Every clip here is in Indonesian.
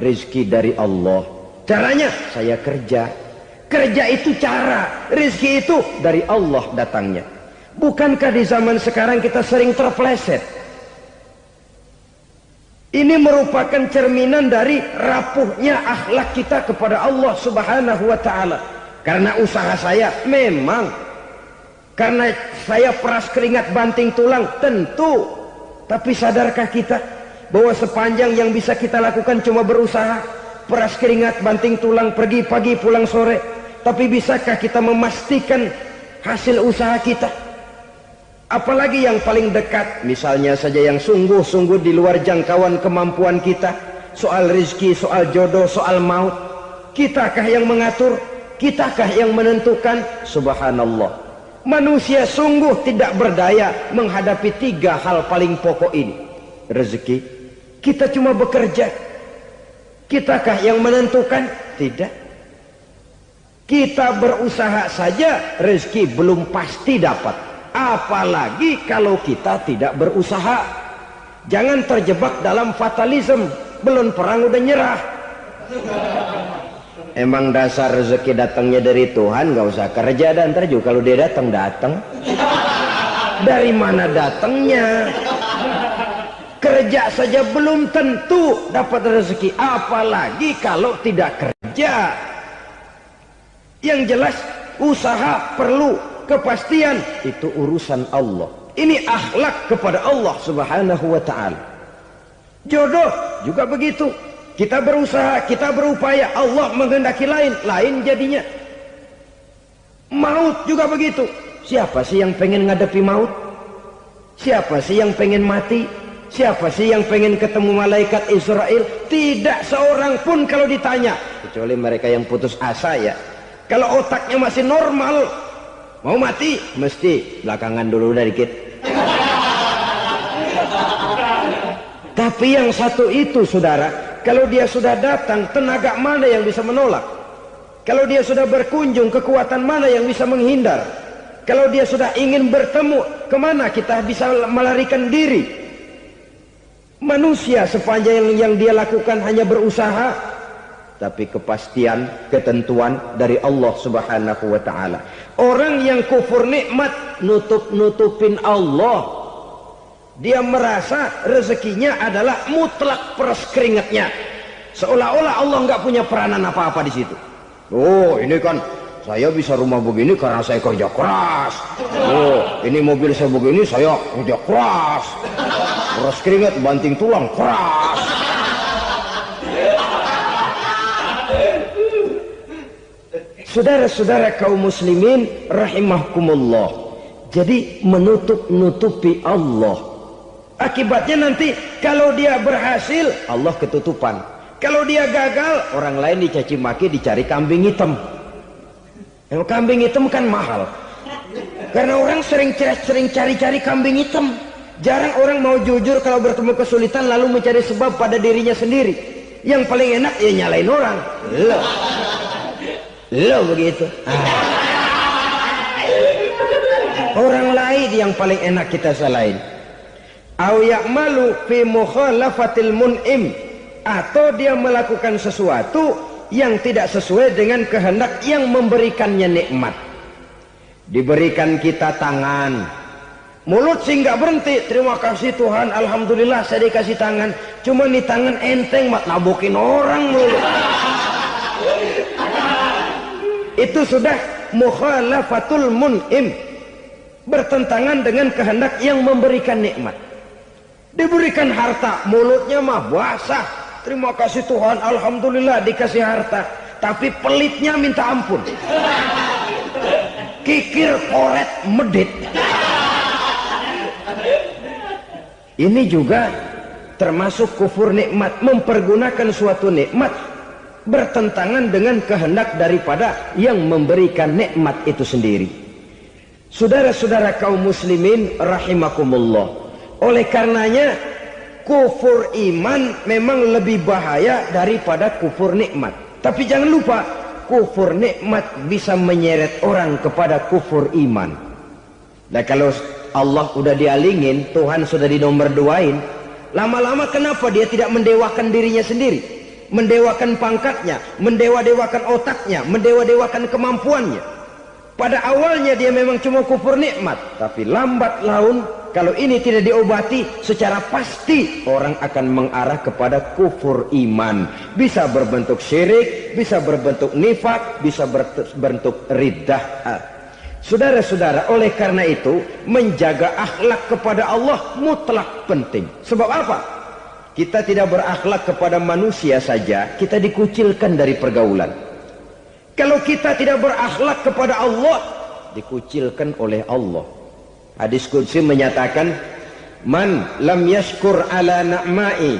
Rizki dari Allah. Caranya saya kerja. Kerja itu cara, rizki itu dari Allah datangnya. Bukankah di zaman sekarang kita sering terpleset? Ini merupakan cerminan dari rapuhnya akhlak kita kepada Allah Subhanahu wa ta'ala. Karena usaha saya memang, karena saya peras keringat banting tulang, tentu. Tapi sadarkah kita bahwa sepanjang yang bisa kita lakukan cuma berusaha, peras keringat banting tulang, pergi pagi pulang sore? Tapi bisakah kita memastikan hasil usaha kita? Apalagi yang paling dekat, misalnya saja yang sungguh-sungguh di luar jangkauan kemampuan kita, soal rizki, soal jodoh, soal maut. Kitakah yang mengatur? Kitakah yang menentukan? Subhanallah. Manusia sungguh tidak berdaya menghadapi 3 hal paling pokok ini. Rezeki, kita cuma bekerja. Kitakah yang menentukan? Tidak. Kita berusaha saja, rezeki belum pasti dapat. Apalagi kalau kita tidak berusaha. Jangan terjebak dalam fatalisme. Belum perang udah nyerah. Emang dasar rezeki datangnya dari Tuhan, gak usah kerja dan ntar juga kalau dia datang. Dari mana datangnya? Kerja saja belum tentu dapat rezeki, apalagi kalau tidak kerja. Yang jelas usaha perlu kepastian, itu urusan Allah. Ini akhlak kepada Allah Subhanahu wa ta'ala. Jodoh juga begitu. Kita berusaha, kita berupaya, Allah menghendaki lain jadinya. Maut juga begitu. Siapa sih yang pengen ngadepi maut? Siapa sih yang pengen mati? Siapa sih yang pengen ketemu malaikat Israel? Tidak seorang pun kalau ditanya, kecuali mereka yang putus asa ya. Kalau otaknya masih normal, mau mati mesti belakangan dulu dari dikit. Tapi yang satu itu saudara, kalau dia sudah datang, tenaga mana yang bisa menolak? Kalau dia sudah berkunjung, kekuatan mana yang bisa menghindar? Kalau dia sudah ingin bertemu, kemana kita bisa melarikan diri? Manusia sepanjang yang dia lakukan hanya berusaha, tapi kepastian, ketentuan dari Allah Subhanahu wa ta'ala. Orang yang kufur nikmat, nutupin Allah. Dia merasa rezekinya adalah mutlak peras keringatnya. Seolah-olah Allah nggak punya peranan apa-apa di situ. Oh, ini kan saya bisa rumah begini karena saya kerja keras. Oh, ini mobil saya begini, saya kerja keras. Peras keringat, banting tulang, keras. Saudara-saudara kaum muslimin rahimahkumullah. Jadi menutup-nutupi Allah. Akibatnya nanti kalau dia berhasil, Allah ketutupan. Kalau dia gagal, orang lain dicaci maki, dicari kambing hitam. Yang kambing hitam kan mahal. Karena orang sering cari-cari kambing hitam. Jarang orang mau jujur kalau bertemu kesulitan lalu mencari sebab pada dirinya sendiri. Yang paling enak ya nyalain orang. Lo begitu. Orang lain yang paling enak kita salahin. Au ya'malu fi mukhalafatil mun'im, atau dia melakukan sesuatu yang tidak sesuai dengan kehendak yang memberikannya nikmat. Diberikan kita tangan, mulut sih nggak berhenti. Terima kasih Tuhan, alhamdulillah saya dikasih tangan. Cuma nih tangan enteng mat nabokin orang mulu. Itu sudah mukhalafatul mun'im, bertentangan dengan kehendak yang memberikan nikmat. Diberikan harta, mulutnya mah basah. Terima kasih Tuhan, alhamdulillah dikasih harta. Tapi pelitnya minta ampun. Kikir, koret, medit. Ini juga termasuk kufur nikmat, mempergunakan suatu nikmat bertentangan dengan kehendak daripada yang memberikan nikmat itu sendiri. Saudara-saudara kaum muslimin rahimakumullah. Oleh karenanya kufur iman memang lebih bahaya daripada kufur nikmat. Tapi jangan lupa, kufur nikmat bisa menyeret orang kepada kufur iman. Nah kalau Allah udah dialingin, Tuhan sudah dinomor duain, lama-lama kenapa dia tidak mendewakan dirinya sendiri? mendewakan pangkatnya, mendewa-dewakan otaknya, mendewa-dewakan kemampuannya. Pada awalnya dia memang cuma kufur nikmat, tapi lambat laun kalau ini tidak diobati, secara pasti orang akan mengarah kepada kufur iman. Bisa berbentuk syirik, bisa berbentuk nifak, bisa berbentuk riddah. Saudara-saudara, oleh karena itu menjaga akhlak kepada Allah mutlak penting. Sebab apa? Kita tidak berakhlak kepada manusia saja, kita dikucilkan dari pergaulan. Kalau kita tidak berakhlak kepada Allah, dikucilkan oleh Allah. Hadis qudsi menyatakan, man lam yashkur ala na'mai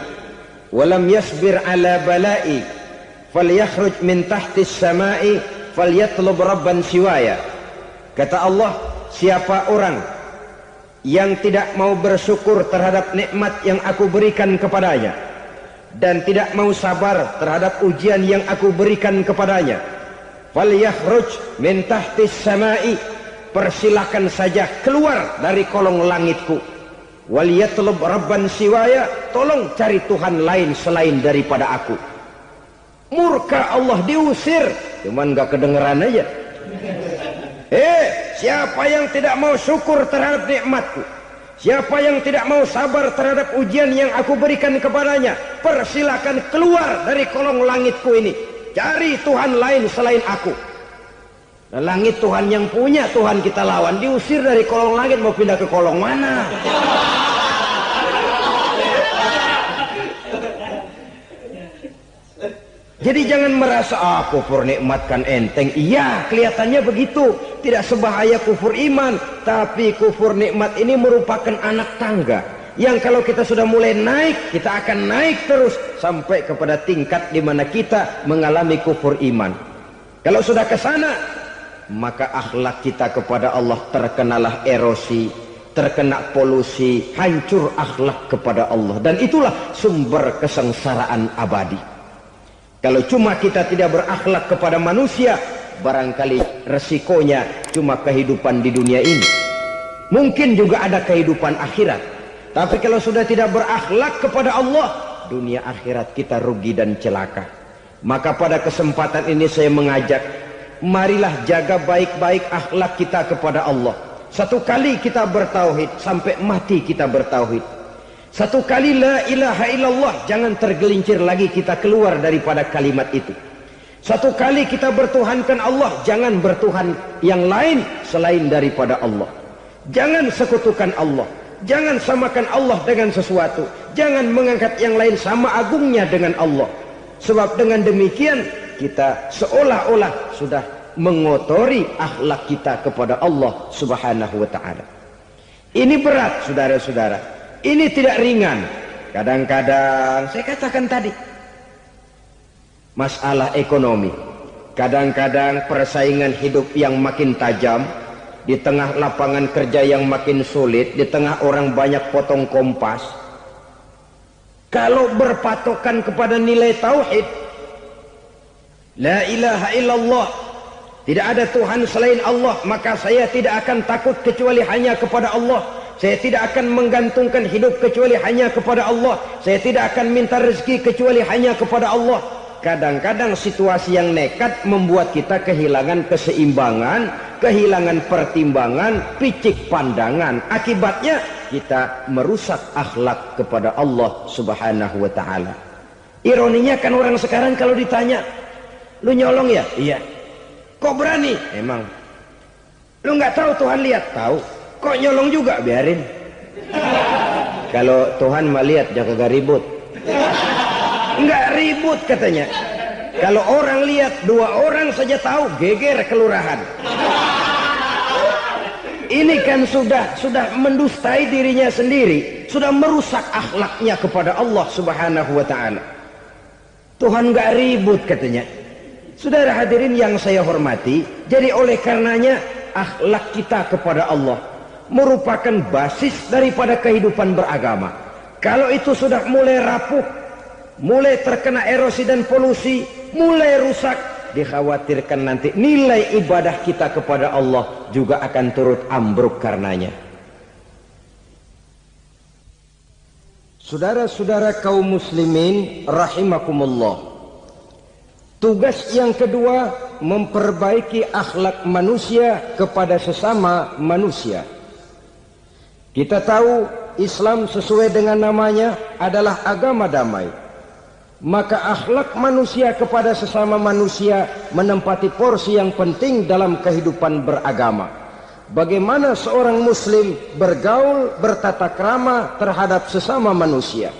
wa lam yasbir ala balai falyakhruj min tahtis samai falyatlub rabban siwaya. Kata Allah, siapa orang yang tidak mau bersyukur terhadap nikmat yang aku berikan kepadanya dan tidak mau sabar terhadap ujian yang aku berikan kepadanya, falyakhruj min tahtis samai, persilahkan saja keluar dari kolong langitku, waliyatlub rabban siwaya, tolong cari Tuhan lain selain daripada aku. Murka Allah, diusir, cuman gak kedengeran aja. Siapa yang tidak mau syukur terhadap nikmatku, siapa yang tidak mau sabar terhadap ujian yang aku berikan kepadanya, persilahkan keluar dari kolong langitku ini, cari Tuhan lain selain aku. Dan langit Tuhan yang punya, Tuhan kita lawan, diusir dari kolong langit, mau pindah ke kolong mana? Jadi jangan merasa kufur nikmat kan enteng. Iya, kelihatannya begitu, tidak sebahaya kufur iman. Tapi kufur nikmat ini merupakan anak tangga yang kalau kita sudah mulai naik, kita akan naik terus sampai kepada tingkat di mana kita mengalami kufur iman. Kalau sudah ke sana, maka akhlak kita kepada Allah terkenalah erosi, terkena polusi, hancur akhlak kepada Allah, dan itulah sumber kesengsaraan abadi. Kalau cuma kita tidak berakhlak kepada manusia, barangkali resikonya cuma kehidupan di dunia ini. Mungkin juga ada kehidupan akhirat. Tapi kalau sudah tidak berakhlak kepada Allah, dunia akhirat kita rugi dan celaka. Maka pada kesempatan ini saya mengajak, marilah jaga baik-baik akhlak kita kepada Allah. Satu kali kita bertauhid, sampai mati kita bertauhid. Satu kali la ilaha illallah, jangan tergelincir lagi kita keluar daripada kalimat itu. Satu kali kita bertuhankan Allah, jangan bertuhan yang lain selain daripada Allah. Jangan sekutukan Allah, jangan samakan Allah dengan sesuatu, jangan mengangkat yang lain sama agungnya dengan Allah. Sebab dengan demikian kita seolah-olah sudah mengotori akhlak kita kepada Allah Subhanahu wa ta'ala. Ini berat, saudara-saudara. Ini tidak ringan. Kadang-kadang saya katakan tadi, masalah ekonomi, kadang-kadang persaingan hidup yang makin tajam, di tengah lapangan kerja yang makin sulit, di tengah orang banyak potong kompas. Kalau berpatokan kepada nilai tauhid, la ilaha illallah, tidak ada Tuhan selain Allah, maka saya tidak akan takut kecuali hanya kepada Allah. Saya tidak akan menggantungkan hidup kecuali hanya kepada Allah. Saya tidak akan minta rezeki kecuali hanya kepada Allah. Kadang-kadang situasi yang nekat membuat kita kehilangan keseimbangan, kehilangan pertimbangan, picik pandangan. Akibatnya kita merusak akhlak kepada Allah Subhanahu wa ta'ala. Ironinya kan orang sekarang kalau ditanya, lu nyolong ya? Iya. Kok berani? Emang. Lu nggak tahu Tuhan lihat? Tahu. Kok nyolong juga? Biarin. Kalau Tuhan mah lihat, jangan ribut. Enggak ribut katanya. Kalau orang lihat, 2 orang saja tahu, geger kelurahan. Ini kan sudah mendustai dirinya sendiri, sudah merusak akhlaknya kepada Allah Subhanahu wa ta'ala. Tuhan enggak ribut katanya. Saudara hadirin yang saya hormati, jadi oleh karenanya akhlak kita kepada Allah merupakan basis daripada kehidupan beragama. Kalau itu sudah mulai rapuh, mulai terkena erosi dan polusi, mulai rusak, dikhawatirkan nanti nilai ibadah kita kepada Allah juga akan turut ambruk karenanya. Saudara-saudara kaum muslimin rahimakumullah, Tugas yang kedua, memperbaiki akhlak manusia kepada sesama manusia. Kita tahu Islam sesuai dengan namanya adalah agama damai. Maka akhlak manusia kepada sesama manusia menempati porsi yang penting dalam kehidupan beragama. Bagaimana seorang muslim bergaul, bertata krama terhadap sesama manusia.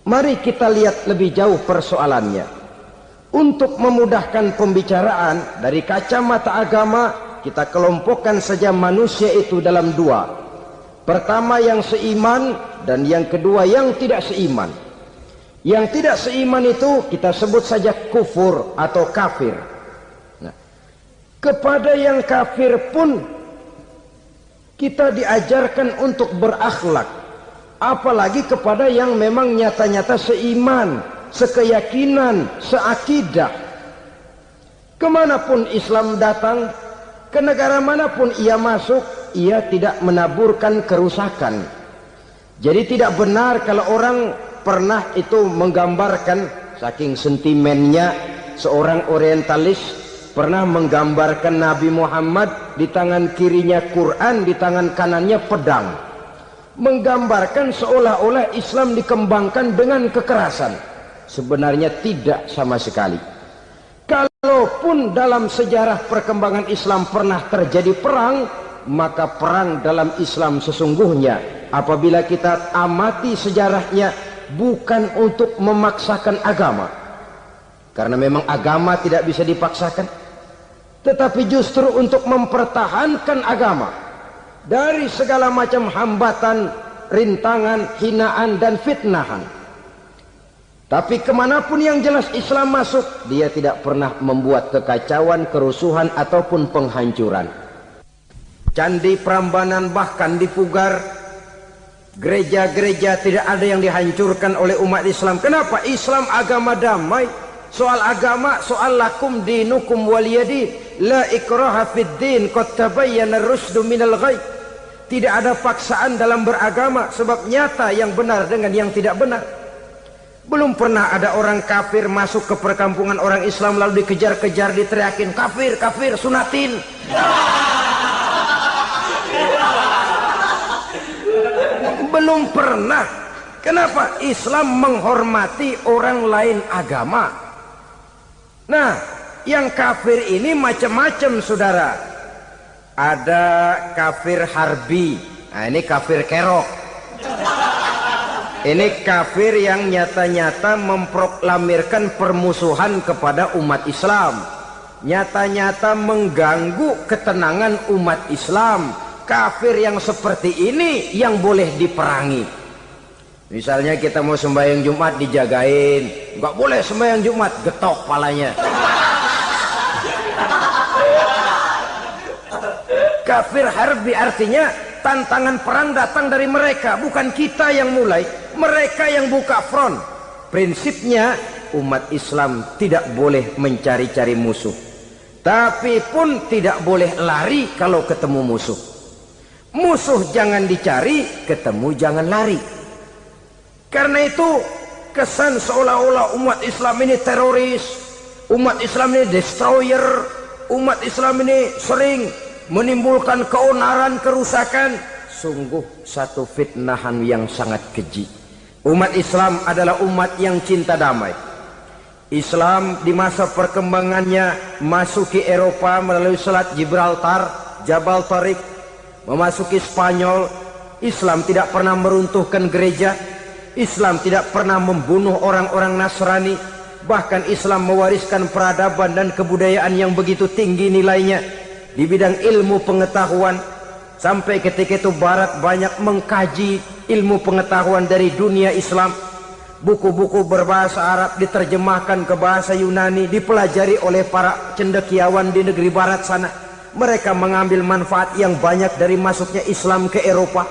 Mari kita lihat lebih jauh persoalannya. Untuk memudahkan pembicaraan dari kacamata agama, kita kelompokkan saja manusia itu dalam dua. Pertama yang seiman dan yang kedua yang tidak seiman. Yang tidak seiman itu kita sebut saja kufur atau kafir. Nah, kepada yang kafir pun kita diajarkan untuk berakhlak. Apalagi kepada yang memang nyata-nyata seiman, sekeyakinan, seakidah. Kemanapun Islam datang, ke negara manapun ia masuk, ia tidak menaburkan kerusakan. Jadi tidak benar kalau orang pernah itu menggambarkan, saking sentimennya seorang orientalis pernah menggambarkan Nabi Muhammad di tangan kirinya Quran, di tangan kanannya pedang. Menggambarkan seolah-olah Islam dikembangkan dengan kekerasan. Sebenarnya tidak sama sekali. Kalaupun dalam sejarah perkembangan Islam pernah terjadi perang, maka perang dalam Islam sesungguhnya apabila kita amati sejarahnya bukan untuk memaksakan agama. Karena memang agama tidak bisa dipaksakan. Tetapi justru untuk mempertahankan agama dari segala macam hambatan, rintangan, hinaan dan fitnahan. Tapi kemanapun yang jelas Islam masuk, dia tidak pernah membuat kekacauan, kerusuhan ataupun penghancuran. Candi Prambanan bahkan dipugar, gereja-gereja tidak ada yang dihancurkan oleh umat Islam. Kenapa? Islam agama damai. Soal agama, soal lakum dinukum waliyadin, la ikraha fid din, qad tabayyana ar-rusydu minal ghayy. Tidak ada paksaan dalam beragama, sebab nyata yang benar dengan yang tidak benar. Belum pernah ada orang kafir masuk ke perkampungan orang Islam lalu dikejar-kejar, diteriakin kafir, kafir, sunatin. Belum pernah. Kenapa? Islam menghormati orang lain agama. Nah, yang kafir ini macam-macam, saudara. Ada kafir harbi. Nah, ini kafir kerok. Ini kafir yang nyata-nyata memproklamirkan permusuhan kepada umat Islam. Nyata-nyata mengganggu ketenangan umat Islam. Kafir yang seperti ini yang boleh diperangi. Misalnya kita mau sembahyang Jumat dijagain, nggak boleh sembahyang Jumat, getok palanya. Kafir harbi artinya tantangan perang datang dari mereka, bukan kita yang mulai, mereka yang buka front. Prinsipnya umat Islam tidak boleh mencari-cari musuh, tapi pun tidak boleh lari kalau ketemu musuh. Musuh jangan dicari, ketemu jangan lari. Karena itu kesan seolah-olah umat Islam ini teroris, umat Islam ini destroyer, umat Islam ini sering menimbulkan keonaran, kerusakan. Sungguh satu fitnahan yang sangat keji. Umat Islam adalah umat yang cinta damai. Islam di masa perkembangannya masuki Eropa melalui Selat Gibraltar, Jabal Tariq, memasuki Spanyol. Islam tidak pernah meruntuhkan gereja. Islam tidak pernah membunuh orang-orang Nasrani. Bahkan Islam mewariskan peradaban dan kebudayaan yang begitu tinggi nilainya di bidang ilmu pengetahuan. Sampai ketika itu Barat banyak mengkaji ilmu pengetahuan dari dunia Islam. Buku-buku berbahasa Arab diterjemahkan ke bahasa Yunani, dipelajari oleh para cendekiawan di negeri Barat sana. Mereka mengambil manfaat yang banyak dari masuknya Islam ke Eropa.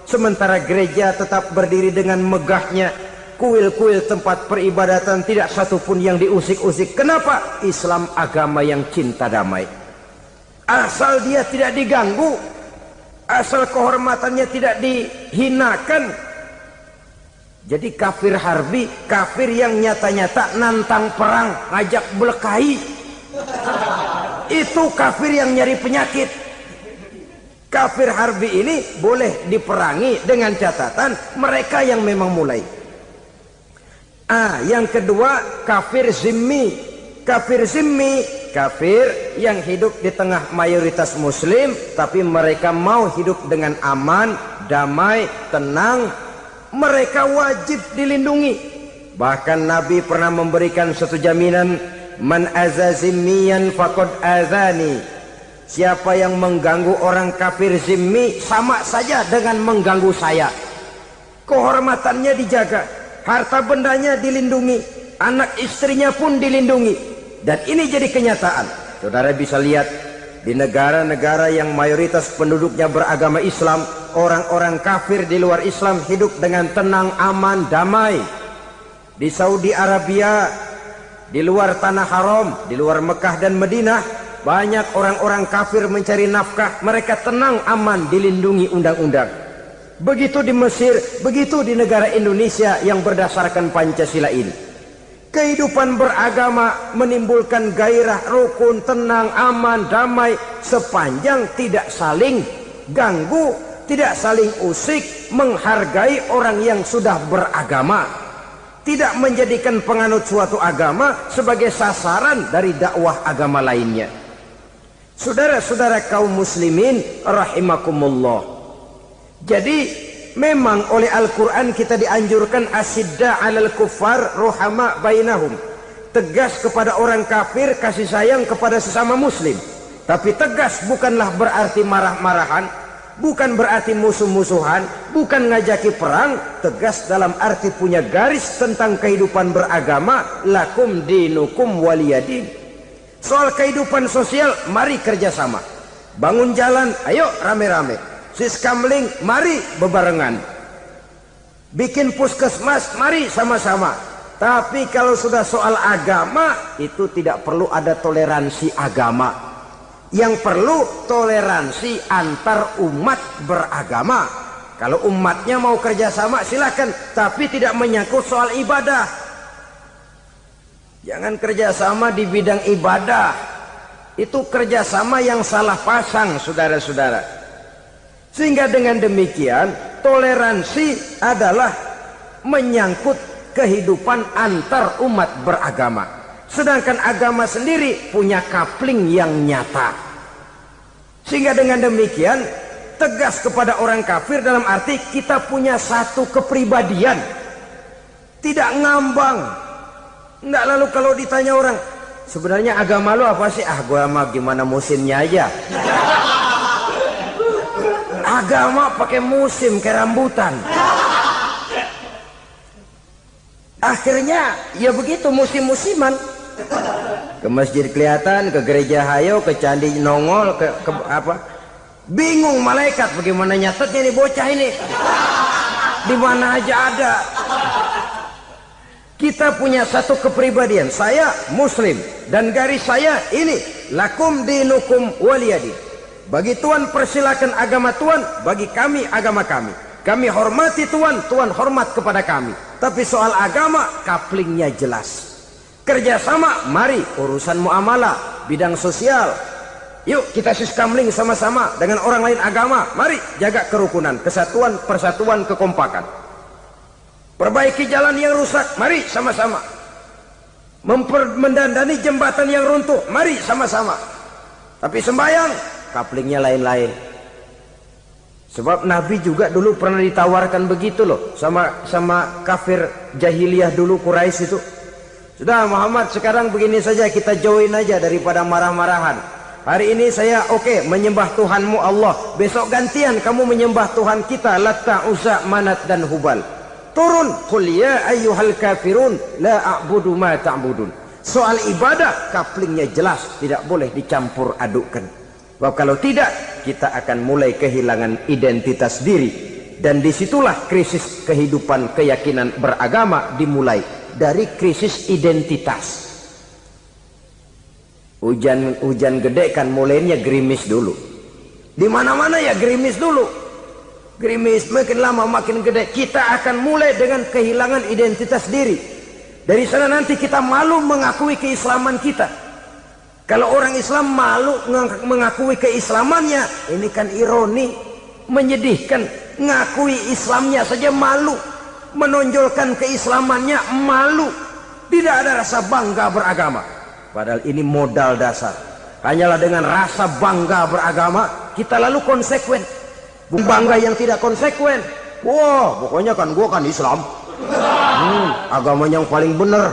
Sementara gereja tetap berdiri dengan megahnya. Kuil-kuil tempat peribadatan tidak satupun yang diusik-usik. Kenapa? Islam agama yang cinta damai. Asal dia tidak diganggu, asal kehormatannya tidak dihinakan, Jadi kafir harbi, kafir yang nyata-nyata nantang perang, ngajak berkelahi. Itu kafir yang nyari penyakit. Kafir harbi ini boleh diperangi dengan catatan mereka yang memang mulai. Yang kedua kafir zimmi. Kafir zimmi, kafir yang hidup di tengah mayoritas muslim tapi mereka mau hidup dengan aman, damai, tenang. Mereka wajib dilindungi. Bahkan Nabi pernah memberikan satu jaminan, man azazimiyan faqad azani. Siapa yang mengganggu orang kafir zimmi sama saja dengan mengganggu saya. Kehormatannya dijaga, harta bendanya dilindungi, anak istrinya pun dilindungi. Dan ini jadi kenyataan. Saudara bisa lihat di negara-negara yang mayoritas penduduknya beragama Islam, orang-orang kafir di luar Islam hidup dengan tenang, aman, damai. Di Saudi Arabia, di luar tanah haram, di luar Mekah dan Madinah, banyak orang-orang kafir mencari nafkah. Mereka tenang, aman, dilindungi undang-undang. Begitu di Mesir, begitu di negara Indonesia yang berdasarkan Pancasila ini. Kehidupan beragama menimbulkan gairah, rukun, tenang, aman, damai, sepanjang tidak saling ganggu, tidak saling usik, menghargai orang yang sudah beragama, tidak menjadikan penganut suatu agama sebagai sasaran dari dakwah agama lainnya. Saudara-saudara kaum muslimin rahimakumullah. Jadi memang oleh Al-Quran kita dianjurkan asidda alal kuffar ruhama bainahum. Tegas kepada orang kafir, kasih sayang kepada sesama muslim. Tapi tegas bukanlah berarti marah-marahan, bukan berarti musuh-musuhan, bukan ngajaki perang. Tegas dalam arti punya garis tentang kehidupan beragama, lakum dinukum waliyadin. Soal kehidupan sosial, mari kerjasama. Bangun jalan, ayo rame-rame. Siskamling, mari bebarengan. Bikin puskesmas, mari sama-sama. Tapi kalau sudah soal agama, itu tidak perlu ada toleransi agama. Yang perlu toleransi antar umat beragama. Kalau umatnya mau kerjasama silakan, tapi tidak menyangkut soal ibadah. Jangan kerjasama di bidang ibadah. Itu kerjasama yang salah pasang, saudara-saudara. Sehingga dengan demikian toleransi adalah menyangkut kehidupan antar umat beragama. Sedangkan agama sendiri punya kapling yang nyata. Sehingga dengan demikian tegas kepada orang kafir dalam arti kita punya satu kepribadian. Tidak ngambang. Enggak, lalu kalau ditanya orang, sebenarnya agama lu apa sih? Gua mah gimana musimnya aja. Agama pakai musim kayak rambutan. Akhirnya ya begitu, musim-musiman. Ke masjid kelihatan, ke gereja hayo, ke candi nongol, ke apa? Bingung malaikat bagaimana nyatetnya nih bocah ini. Di mana aja ada. Kita punya satu kepribadian. Saya muslim dan garis saya ini, lakum dinukum waliyadin. Bagi Tuhan persilakan agama Tuhan, bagi kami agama kami. Kami hormati Tuhan, Tuhan hormat kepada kami. Tapi soal agama, kaplingnya jelas. Kerjasama, mari urusan muamalah, bidang sosial. Yuk kita siskamling sama-sama dengan orang lain agama. Mari jaga kerukunan, kesatuan, persatuan, kekompakan. Perbaiki jalan yang rusak, mari sama-sama. Mendandani jembatan yang runtuh, mari sama-sama. Tapi sembahyang, kaplingnya lain-lain. Sebab Nabi juga dulu pernah ditawarkan begitu loh sama kafir jahiliyah dulu, Quraisy itu. Sudah Muhammad, sekarang begini saja, kita join aja daripada marah-marahan. Hari ini saya oke, menyembah Tuhanmu Allah. Besok gantian kamu menyembah Tuhan kita, Latta, Uzza, Manat dan Hubal. Turun, qul ya ayyuhal kafirun la a'budu ma ta'budun. Soal ibadah kaplingnya jelas, tidak boleh dicampur adukkan. Sebab kalau tidak, kita akan mulai kehilangan identitas diri. Dan disitulah krisis kehidupan keyakinan beragama dimulai. Dari krisis identitas. Hujan gede kan mulainya gerimis dulu. Di mana-mana ya gerimis dulu. Gerimis makin lama makin gede, kita akan mulai dengan kehilangan identitas diri. Dari sana nanti kita malu mengakui keislaman kita. Kalau orang Islam malu mengakui keislamannya, ini kan ironi, menyedihkan. Ngakui Islamnya saja malu, menonjolkan keislamannya malu, tidak ada rasa bangga beragama. Padahal ini modal dasar. Hanyalah dengan rasa bangga beragama kita lalu konsekuen. Bangga yang tidak konsekuen, wah pokoknya kan gua kan Islam, agama yang paling benar.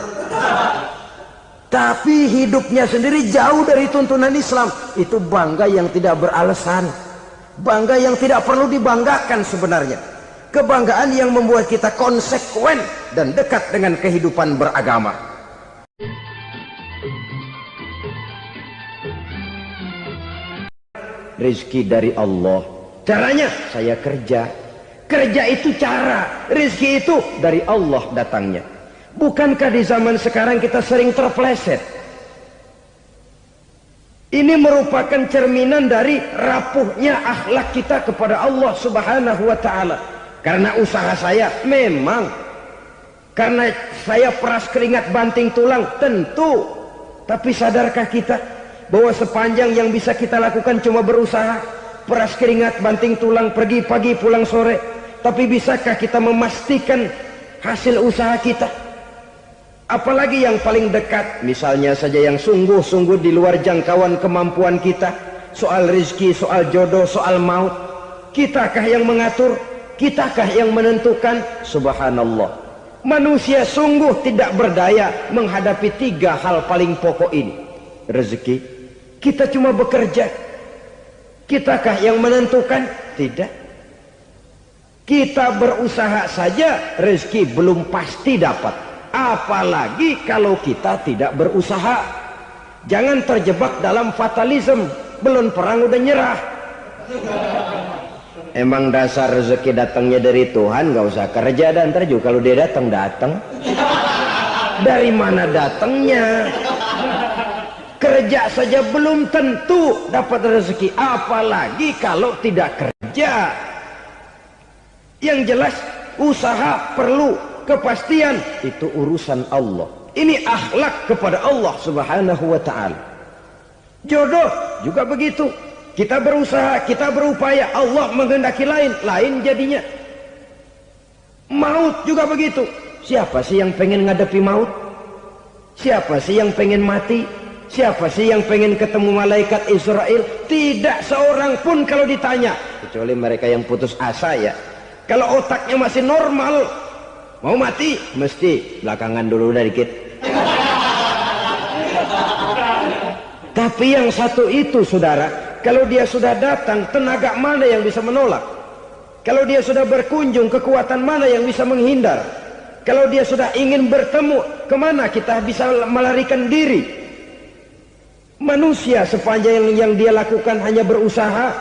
Tapi hidupnya sendiri jauh dari tuntunan Islam. Itu bangga yang tidak beralasan, bangga yang tidak perlu dibanggakan sebenarnya. Kebanggaan yang membuat kita konsekuen dan dekat dengan kehidupan beragama. Rizki dari Allah. Caranya saya kerja. Kerja itu cara, rizki itu dari Allah datangnya. Bukankah di zaman sekarang kita sering terpeleset? Ini merupakan cerminan dari rapuhnya akhlak kita kepada Allah Subhanahu wa ta'ala. Karena usaha saya memang, karena saya peras keringat banting tulang, tentu. Tapi sadarkah kita bahwa sepanjang yang bisa kita lakukan cuma berusaha, peras keringat banting tulang, pergi pagi pulang sore? Tapi bisakah kita memastikan hasil usaha kita? Apalagi yang paling dekat, misalnya saja yang sungguh-sungguh di luar jangkauan kemampuan kita, soal rizki, soal jodoh, soal maut. Kitakah yang mengatur? Kitakah yang menentukan? Subhanallah, manusia sungguh tidak berdaya menghadapi 3 hal paling pokok ini. Rezeki, kita cuma bekerja. Kitakah yang menentukan? Tidak. Kita berusaha saja rezeki belum pasti dapat, apalagi kalau kita tidak berusaha. Jangan terjebak dalam fatalisme, belum perang udah nyerah. Emang dasar rezeki datangnya dari Tuhan, nggak usah kerja, dan ntar juga kalau dia datang. Dari mana datangnya? Kerja saja belum tentu dapat rezeki, apalagi kalau tidak kerja. Yang jelas usaha perlu kepastian, itu urusan Allah. Ini akhlak kepada Allah Subhanahu wa ta'ala. Jodoh juga begitu. Kita berusaha, kita berupaya, Allah menghendaki lain jadinya. Maut juga begitu. Siapa sih yang pengen ngadepi maut? Siapa sih yang pengen mati? Siapa sih yang pengen ketemu malaikat Israel? Tidak seorang pun kalau ditanya, kecuali mereka yang putus asa ya. Kalau otaknya masih normal, mau mati mesti belakangan dulu udah dikit. Tapi yang satu itu saudara, kalau dia sudah datang, tenaga mana yang bisa menolak? Kalau dia sudah berkunjung, kekuatan mana yang bisa menghindar? Kalau dia sudah ingin bertemu, kemana kita bisa melarikan diri? Manusia sepanjang yang dia lakukan hanya berusaha,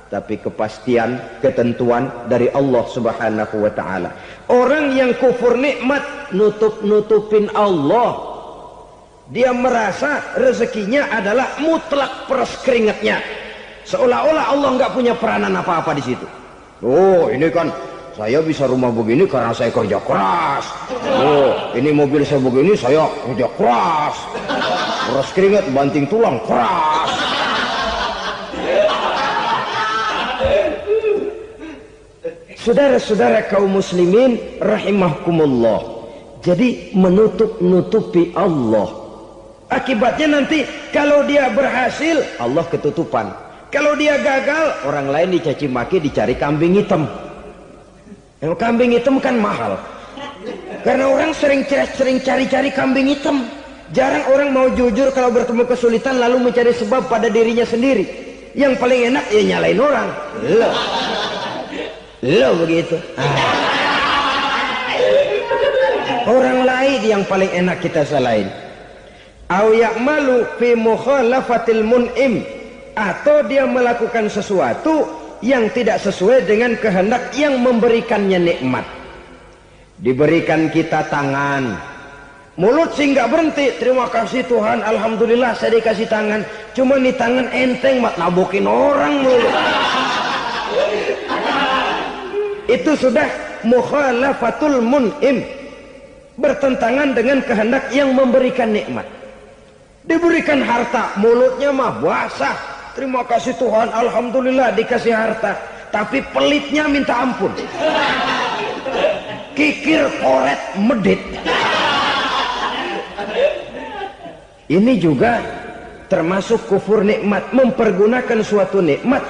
tapi kepastian, ketentuan dari Allah Subhanahu wa ta'ala. Orang yang kufur nikmat, nutupin Allah. Dia merasa rezekinya adalah mutlak peras keringatnya, seolah-olah Allah nggak punya peranan apa-apa di situ. Oh, ini kan saya bisa rumah begini karena saya kerja keras. Oh, ini mobil saya begini saya kerja keras. Peras keringat banting tulang keras. Saudara-saudara kaum muslimin rahimahkumullah. Jadi menutupi Allah. Akibatnya nanti kalau dia berhasil, Allah ketutupan. Kalau dia gagal, orang lain dicaci maki, dicari kambing hitam. Yang kambing hitam kan mahal. Karena orang sering cari-cari kambing hitam. Jarang orang mau jujur kalau bertemu kesulitan lalu mencari sebab pada dirinya sendiri. Yang paling enak ya nyalain orang. Lo begitu. Orang lain yang paling enak kita salahin. Au ya'malu fi mukhalafatil mun'im, atau dia melakukan sesuatu yang tidak sesuai dengan kehendak yang memberikannya nikmat. Diberikan kita tangan, mulut sih nggak berhenti, terima kasih Tuhan, alhamdulillah saya dikasih tangan. Cuma nih tangan enteng mat nabokin orang mulu. Itu sudah mukhalafatul mun'im, bertentangan dengan kehendak yang memberikan nikmat. Diberikan harta, mulutnya mah basah, terima kasih Tuhan, alhamdulillah dikasih harta, tapi pelitnya minta ampun, kikir koret medit. Ini juga termasuk kufur nikmat, mempergunakan suatu nikmat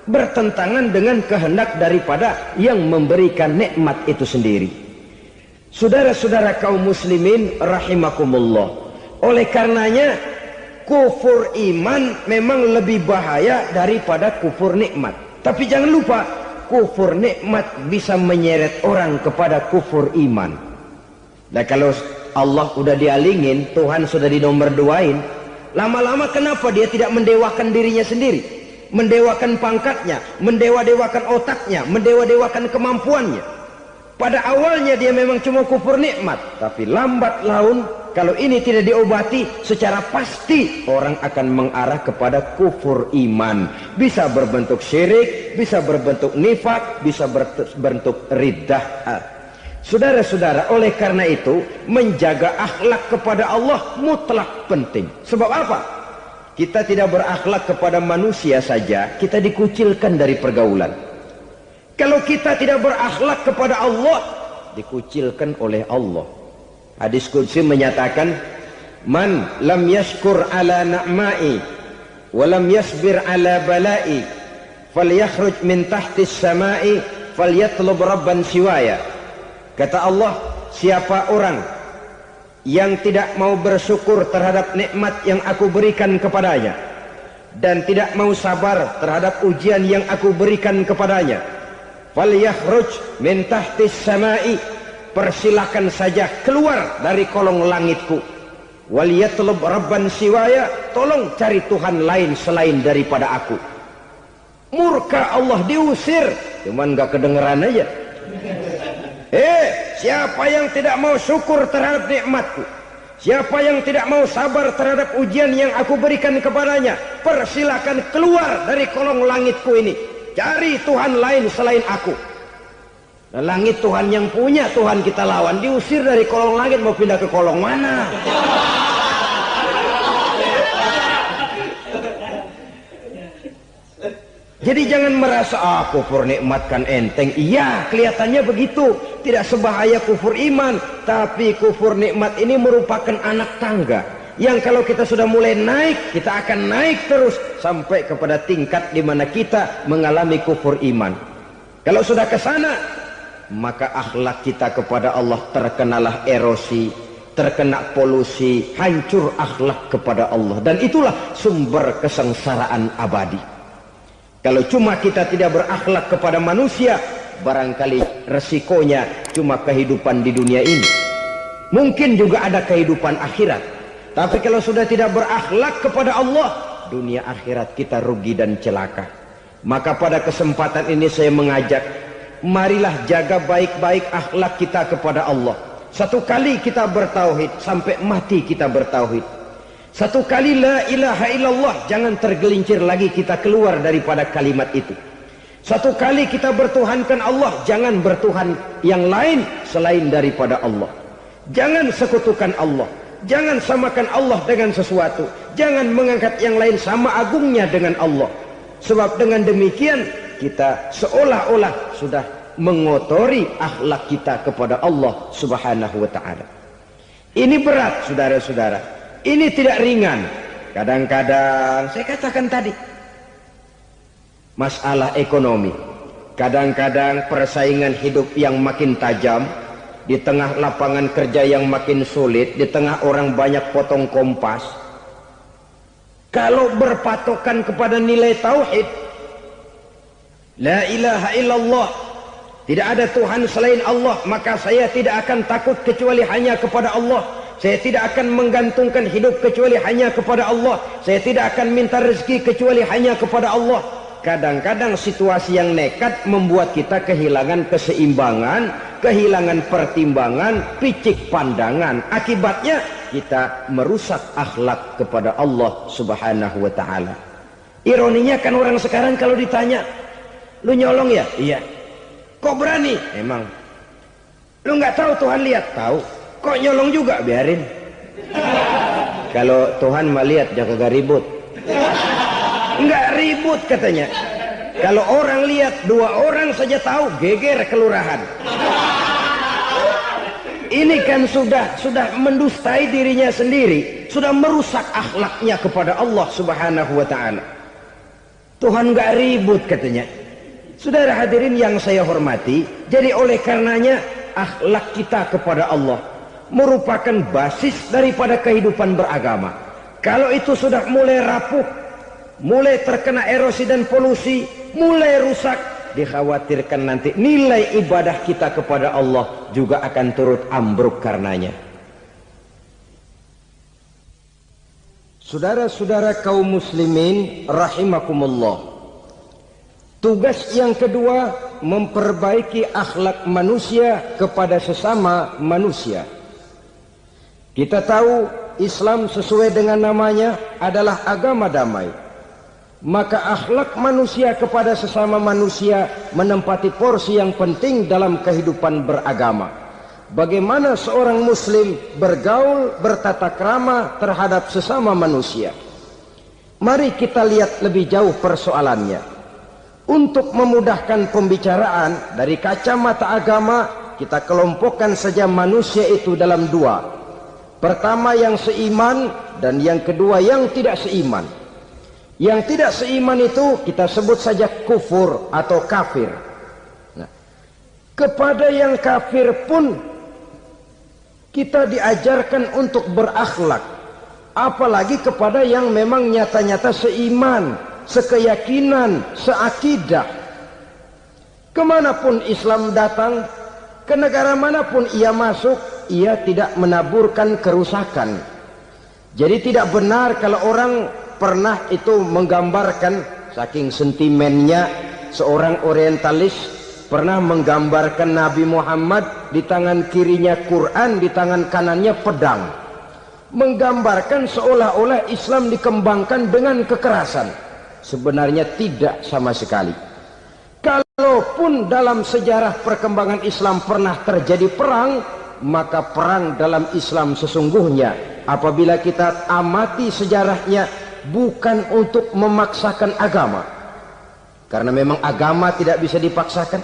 bertentangan dengan kehendak daripada yang memberikan nikmat itu sendiri. Saudara-saudara kaum muslimin rahimakumullah, oleh karenanya kufur iman memang lebih bahaya daripada kufur nikmat. Tapi jangan lupa, kufur nikmat bisa menyeret orang kepada kufur iman. Nah kalau Allah udah dialingin, Tuhan sudah dinomor duain, lama-lama kenapa dia tidak mendewakan dirinya sendiri, mendewakan pangkatnya, mendewa-dewakan otaknya, mendewa-dewakan kemampuannya? Pada awalnya dia memang cuma kufur nikmat, tapi lambat laun kalau ini tidak diobati, secara pasti orang akan mengarah kepada kufur iman. Bisa berbentuk syirik, bisa berbentuk nifak, bisa berbentuk riddah. Saudara-saudara, oleh karena itu menjaga akhlak kepada Allah mutlak penting. Sebab apa? Kita tidak berakhlak kepada manusia saja, kita dikucilkan dari pergaulan. Kalau kita tidak berakhlak kepada Allah, dikucilkan oleh Allah. Hadis qudsi menyatakan, man lam yashkur ala na'mai wa lam yasbir ala balai falyakhruj min tahtis samai falyatlub rabban siwaya. Kata Allah, siapa orang yang tidak mau bersyukur terhadap nikmat yang aku berikan kepadanya dan tidak mau sabar terhadap ujian yang aku berikan kepadanya, falyakhruj min tahtis samai, persilahkan saja keluar dari kolong langitku, waliyatlub rabban siwaya, tolong cari Tuhan lain selain daripada aku. Murka Allah, diusir, cuman gak kedengeran aja. Siapa yang tidak mau syukur terhadap nikmatku, siapa yang tidak mau sabar terhadap ujian yang aku berikan kepadanya, persilakan keluar dari kolong langitku ini, cari Tuhan lain selain aku. Nah, langit Tuhan yang punya, Tuhan kita lawan, diusir dari kolong langit, mau pindah ke kolong mana? Jadi jangan merasa kufur nikmat kan enteng. Iya, kelihatannya begitu, tidak sebahaya kufur iman. Tapi kufur nikmat ini merupakan anak tangga yang kalau kita sudah mulai naik, kita akan naik terus sampai kepada tingkat di mana kita mengalami kufur iman. Kalau sudah ke sana, maka akhlak kita kepada Allah terkenalah erosi, terkena polusi, hancur akhlak kepada Allah, dan itulah sumber kesengsaraan abadi. Kalau cuma kita tidak berakhlak kepada manusia, barangkali resikonya cuma kehidupan di dunia ini. Mungkin juga ada kehidupan akhirat. Tapi kalau sudah tidak berakhlak kepada Allah, dunia akhirat kita rugi dan celaka. Maka pada kesempatan ini saya mengajak, marilah jaga baik-baik akhlak kita kepada Allah. Satu kali kita bertauhid, sampai mati kita bertauhid. Satu kali la ilaha illallah, jangan tergelincir lagi kita keluar daripada kalimat itu. Satu kali kita bertuhankan Allah, jangan bertuhan yang lain selain daripada Allah. Jangan sekutukan Allah, jangan samakan Allah dengan sesuatu, jangan mengangkat yang lain sama agungnya dengan Allah. Sebab dengan demikian kita seolah-olah sudah mengotori akhlak kita kepada Allah subhanahu wa ta'ala. Ini berat, saudara-saudara. Ini tidak ringan. Kadang-kadang saya katakan tadi, masalah ekonomi, kadang-kadang persaingan hidup yang makin tajam, di tengah lapangan kerja yang makin sulit, di tengah orang banyak potong kompas. Kalau berpatokan kepada nilai tauhid, la ilaha illallah, tidak ada Tuhan selain Allah, maka saya tidak akan takut kecuali hanya kepada Allah. Saya tidak akan menggantungkan hidup kecuali hanya kepada Allah. Saya tidak akan minta rezeki kecuali hanya kepada Allah. Kadang-kadang situasi yang nekat membuat kita kehilangan keseimbangan, kehilangan pertimbangan, picik pandangan. Akibatnya kita merusak akhlak kepada Allah subhanahu wa ta'ala. Ironinya kan orang sekarang kalau ditanya, lu nyolong ya? Iya. Kok berani? Emang. Lu nggak tahu Tuhan lihat? Tahu. Kok nyolong juga? Biarin. Kalau Tuhan mah lihat, jangan kagak ribut. Nggak ribut katanya. Kalau orang lihat, 2 orang saja tahu, geger kelurahan. Ini kan sudah mendustai dirinya sendiri, sudah merusak akhlaknya kepada Allah Subhanahu wa taala. Tuhan nggak ribut katanya. Saudara hadirin yang saya hormati, jadi oleh karenanya akhlak kita kepada Allah merupakan basis daripada kehidupan beragama. Kalau itu sudah mulai rapuh, mulai terkena erosi dan polusi, mulai rusak, dikhawatirkan nanti nilai ibadah kita kepada Allah juga akan turut ambruk karenanya. Saudara-saudara kaum muslimin rahimakumullah, tugas yang kedua memperbaiki akhlak manusia kepada sesama manusia. Kita tahu Islam sesuai dengan namanya adalah agama damai. Maka akhlak manusia kepada sesama manusia menempati porsi yang penting dalam kehidupan beragama. Bagaimana seorang muslim bergaul, bertata krama terhadap sesama manusia. Mari kita lihat lebih jauh persoalannya. Untuk memudahkan pembicaraan dari kacamata agama, kita kelompokkan saja manusia itu dalam 2. Pertama yang seiman dan yang kedua yang tidak seiman. Yang tidak seiman itu kita sebut saja kufur atau kafir. Nah, kepada yang kafir pun kita diajarkan untuk berakhlak. Apalagi kepada yang memang nyata-nyata seiman, sekeyakinan, seakidah. Kemanapun Islam datang, ke negara manapun ia masuk, ia tidak menaburkan kerusakan. Jadi tidak benar kalau orang pernah itu menggambarkan, saking sentimennya seorang orientalis pernah menggambarkan Nabi Muhammad di tangan kirinya Quran, di tangan kanannya pedang, menggambarkan seolah-olah Islam dikembangkan dengan kekerasan. Sebenarnya tidak sama sekali. Kalaupun dalam sejarah perkembangan Islam pernah terjadi perang, maka perang dalam Islam sesungguhnya apabila kita amati sejarahnya bukan untuk memaksakan agama, karena memang agama tidak bisa dipaksakan,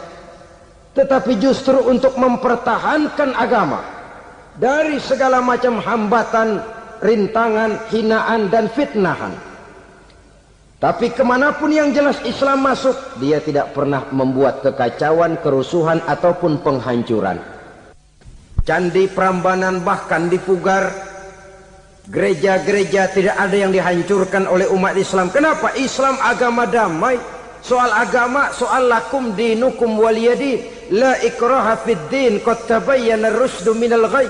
tetapi justru untuk mempertahankan agama dari segala macam hambatan, rintangan, hinaan dan fitnahan. Tapi kemanapun yang jelas Islam masuk, dia tidak pernah membuat kekacauan, kerusuhan ataupun penghancuran. Candi Prambanan bahkan dipugar, gereja-gereja tidak ada yang dihancurkan oleh umat Islam. Kenapa? Islam agama damai. Soal agama, soal lakum dinukum waliyadin, la ikraha fid din, qad tabayyana ar-rusdu minal ghayy.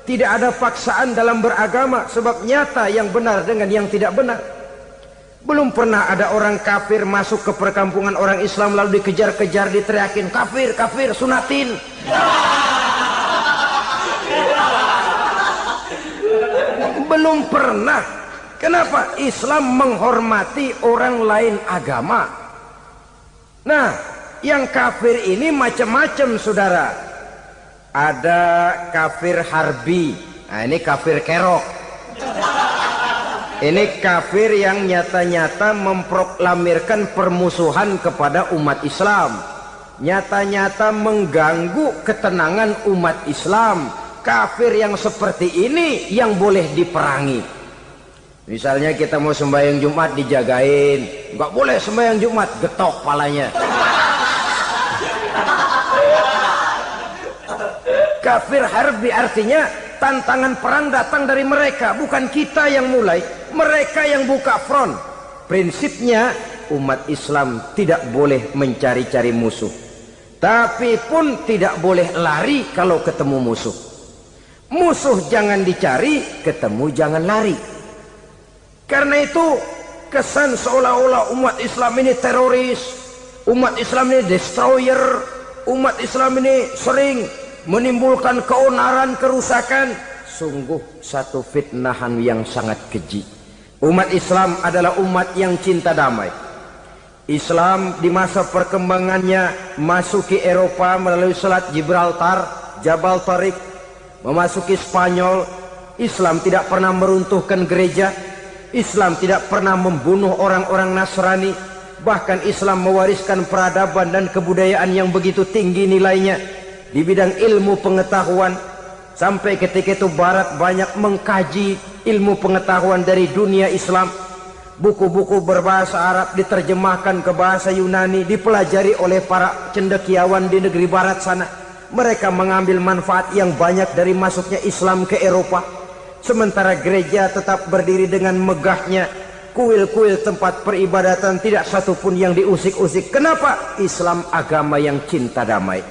Tidak ada paksaan dalam beragama, sebab nyata yang benar dengan yang tidak benar. Belum pernah ada orang kafir masuk ke perkampungan orang Islam lalu dikejar-kejar, diteriakin kafir, kafir, sunatin. Belum pernah. Kenapa? Islam menghormati orang lain agama. Nah, yang kafir ini macam-macam saudara. Ada kafir harbi. Nah, ini kafir kerok. Ini kafir yang nyata-nyata memproklamirkan permusuhan kepada umat Islam. Nyata-nyata mengganggu ketenangan umat Islam. Kafir yang seperti ini yang boleh diperangi. Misalnya kita mau sembahyang Jumat dijagain, nggak boleh sembahyang Jumat, getok palanya. Kafir harbi artinya tantangan perang datang dari mereka, bukan kita yang mulai, mereka yang buka front. Prinsipnya umat Islam tidak boleh mencari-cari musuh, tapi pun tidak boleh lari kalau ketemu musuh. Musuh jangan dicari, ketemu jangan lari. Karena itu kesan seolah-olah umat Islam ini teroris, umat Islam ini destroyer, umat Islam ini sering menimbulkan keonaran, kerusakan. Sungguh satu fitnahan yang sangat keji. Umat Islam adalah umat yang cinta damai. Islam di masa perkembangannya masuki Eropa melalui Selat Gibraltar, Jabal Tariq, memasuki Spanyol. Islam tidak pernah meruntuhkan gereja. Islam tidak pernah membunuh orang-orang Nasrani. Bahkan Islam mewariskan peradaban dan kebudayaan yang begitu tinggi nilainya di bidang ilmu pengetahuan. Sampai ketika itu Barat banyak mengkaji ilmu pengetahuan dari dunia Islam. Buku-buku berbahasa Arab diterjemahkan ke bahasa Yunani, dipelajari oleh para cendekiawan di negeri barat sana. Mereka mengambil manfaat yang banyak dari masuknya Islam ke Eropa. Sementara gereja tetap berdiri dengan megahnya. Kuil-kuil tempat peribadatan tidak satupun yang diusik-usik. Kenapa? Islam agama yang cinta damai.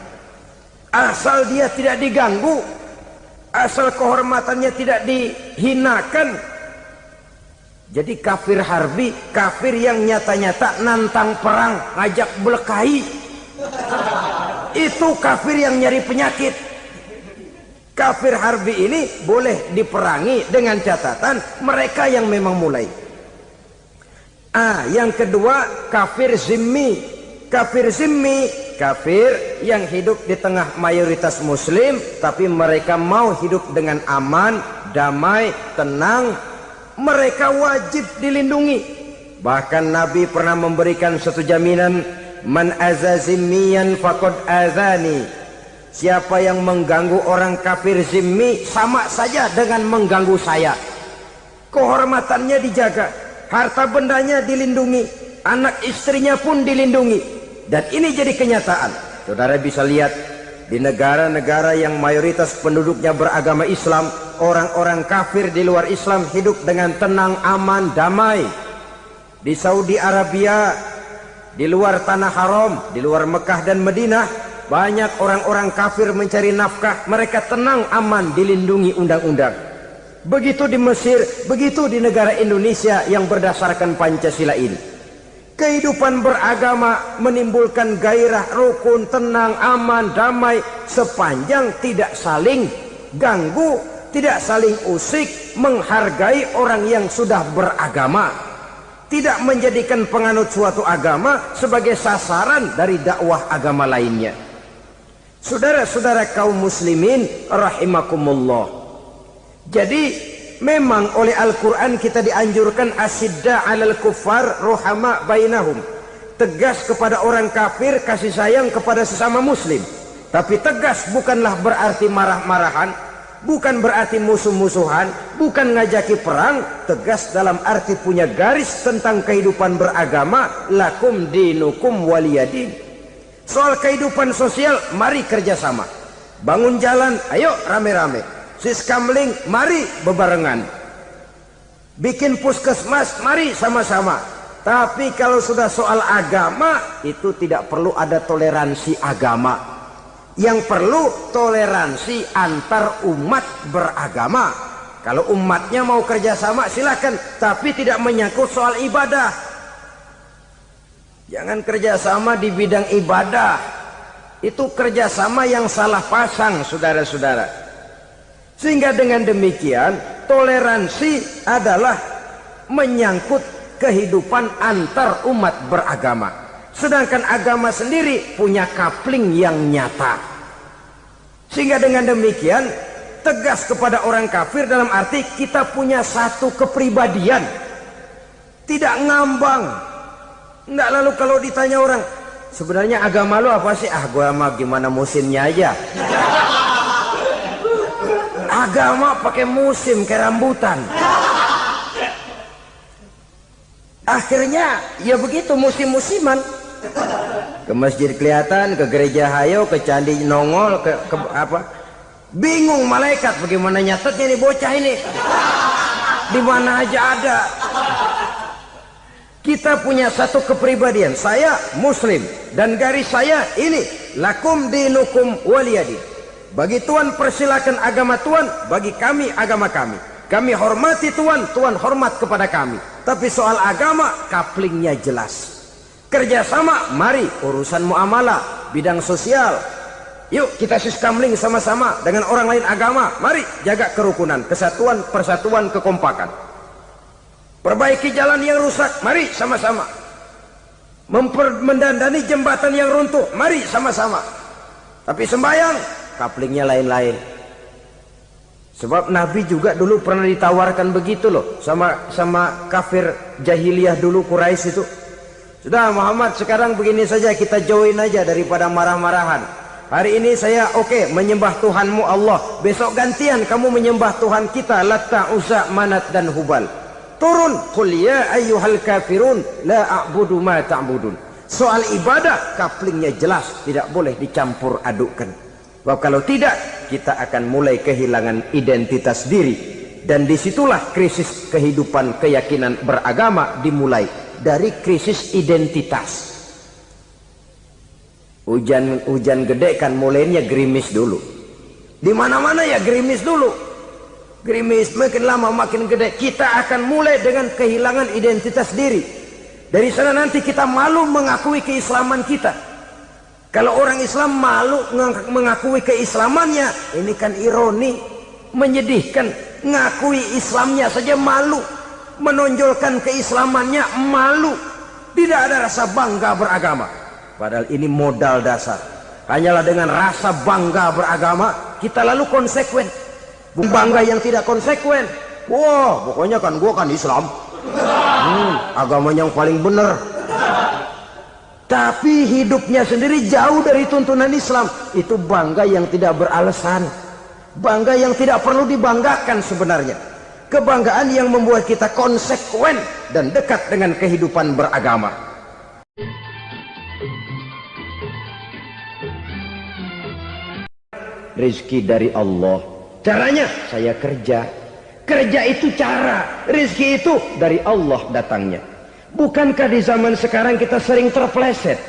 Asal dia tidak diganggu, asal kehormatannya tidak dihinakan. Jadi kafir harbi, kafir yang nyata-nyata nantang perang, ngajak berkelahi. Itu kafir yang nyari penyakit. Kafir harbi ini boleh diperangi dengan catatan mereka yang memang mulai. Yang kedua, kafir zimmi. Kafir zimmi, kafir yang hidup di tengah mayoritas muslim, tapi mereka mau hidup dengan aman, damai, tenang. Mereka wajib dilindungi. Bahkan Nabi pernah memberikan satu jaminan, man azazimiyan faqad azani. Siapa yang mengganggu orang kafir zimmi sama saja dengan mengganggu saya. Kehormatannya dijaga, harta bendanya dilindungi, anak istrinya pun dilindungi. Dan ini jadi kenyataan. Saudara bisa lihat di negara-negara yang mayoritas penduduknya beragama Islam, orang-orang kafir di luar Islam hidup dengan tenang, aman, damai. Di Saudi Arabia, di luar tanah haram, di luar Mekah dan Madinah, banyak orang-orang kafir mencari nafkah. Mereka tenang, aman, dilindungi undang-undang. Begitu di Mesir, begitu di negara Indonesia yang berdasarkan Pancasila ini. Kehidupan beragama menimbulkan gairah, rukun, tenang, aman, damai, sepanjang tidak saling ganggu, tidak saling usik, menghargai orang yang sudah beragama, tidak menjadikan penganut suatu agama sebagai sasaran dari dakwah agama lainnya. Saudara-saudara kaum muslimin rahimakumullah. Jadi memang oleh Al-Quran kita dianjurkan asidda alal kuffar ruhama bainahum. Tegas kepada orang kafir, kasih sayang kepada sesama muslim. Tapi tegas bukanlah berarti marah-marahan, bukan berarti musuh-musuhan, bukan ngajaki perang. Tegas dalam arti punya garis tentang kehidupan beragama, lakum dinukum waliyadin. Soal kehidupan sosial, mari kerjasama. Bangun jalan, ayo rame-rame. Siskamling, mari bebarengan. Bikin puskesmas, mari sama-sama. Tapi kalau sudah soal agama, itu tidak perlu ada toleransi agama. Yang perlu toleransi antar umat beragama. Kalau umatnya mau kerjasama silakan, tapi tidak menyangkut soal ibadah. Jangan kerjasama di bidang ibadah. Itu kerjasama yang salah pasang, saudara-saudara. Sehingga dengan demikian toleransi adalah menyangkut kehidupan antar umat beragama. Sedangkan agama sendiri punya kapling yang nyata. Sehingga dengan demikian tegas kepada orang kafir dalam arti kita punya satu kepribadian. Tidak ngambang. Enggak, lalu kalau ditanya orang, sebenarnya agama lu apa sih? Gua mah gimana musimnya aja. Agama pakai musim kayak rambutan. Akhirnya ya begitu, musim-musiman. Ke masjid kelihatan, ke gereja hayo, ke candi nongol, ke apa? Bingung malaikat bagaimana nyatetnya nih bocah ini. Di mana aja ada. Kita punya satu kepribadian. Saya muslim dan garis saya ini, lakum dinukum waliyadin. Bagi Tuhan persilakan agama Tuhan, bagi kami agama kami. Kami hormati Tuhan, Tuhan hormat kepada kami. Tapi soal agama, kaplingnya jelas. Kerjasama, mari urusan muamalah, bidang sosial. Yuk kita siskamling sama-sama dengan orang lain agama. Mari jaga kerukunan, kesatuan, persatuan, kekompakan. Perbaiki jalan yang rusak, mari sama-sama. mendandani jembatan yang runtuh, mari sama-sama. Tapi sembahyang, kaplingnya lain-lain. Sebab Nabi juga dulu pernah ditawarkan begitu loh sama kafir jahiliyah dulu, Quraisy itu. Sudah Muhammad, sekarang begini saja, kita join aja daripada marah-marahan. Hari ini saya oke menyembah Tuhanmu Allah, besok gantian kamu menyembah Tuhan kita Latta, Uzza, Manat dan Hubal. Turun, qul ya ayyuhal kafirun la a'budu ma ta'budun. Soal ibadah kaplingnya jelas, tidak boleh dicampur adukkan. Sebab kalau tidak, kita akan mulai kehilangan identitas diri. Dan disitulah krisis kehidupan keyakinan beragama dimulai. Dari krisis identitas. Hujan gede kan mulainya gerimis dulu. Di mana-mana ya gerimis dulu. Gerimis makin lama makin gede. Kita akan mulai dengan kehilangan identitas diri. Dari sana nanti kita malu mengakui keislaman kita. Kalau orang Islam malu mengakui keislamannya, ini kan ironi, menyedihkan. Ngakui Islamnya saja malu, menonjolkan keislamannya malu. Tidak ada rasa bangga beragama. Padahal ini modal dasar. Hanyalah dengan rasa bangga beragama kita lalu konsekuen. Bukan bangga yang tidak konsekuen. Wah, pokoknya kan gua kan Islam. Agama yang paling benar. Tapi hidupnya sendiri jauh dari tuntunan Islam. Itu bangga yang tidak beralasan. Bangga yang tidak perlu dibanggakan sebenarnya. Kebanggaan yang membuat kita konsekuen dan dekat dengan kehidupan beragama. Rizki dari Allah. Caranya saya kerja. Kerja itu cara. Rizki itu dari Allah datangnya. Bukankah di zaman sekarang kita sering terpeleset?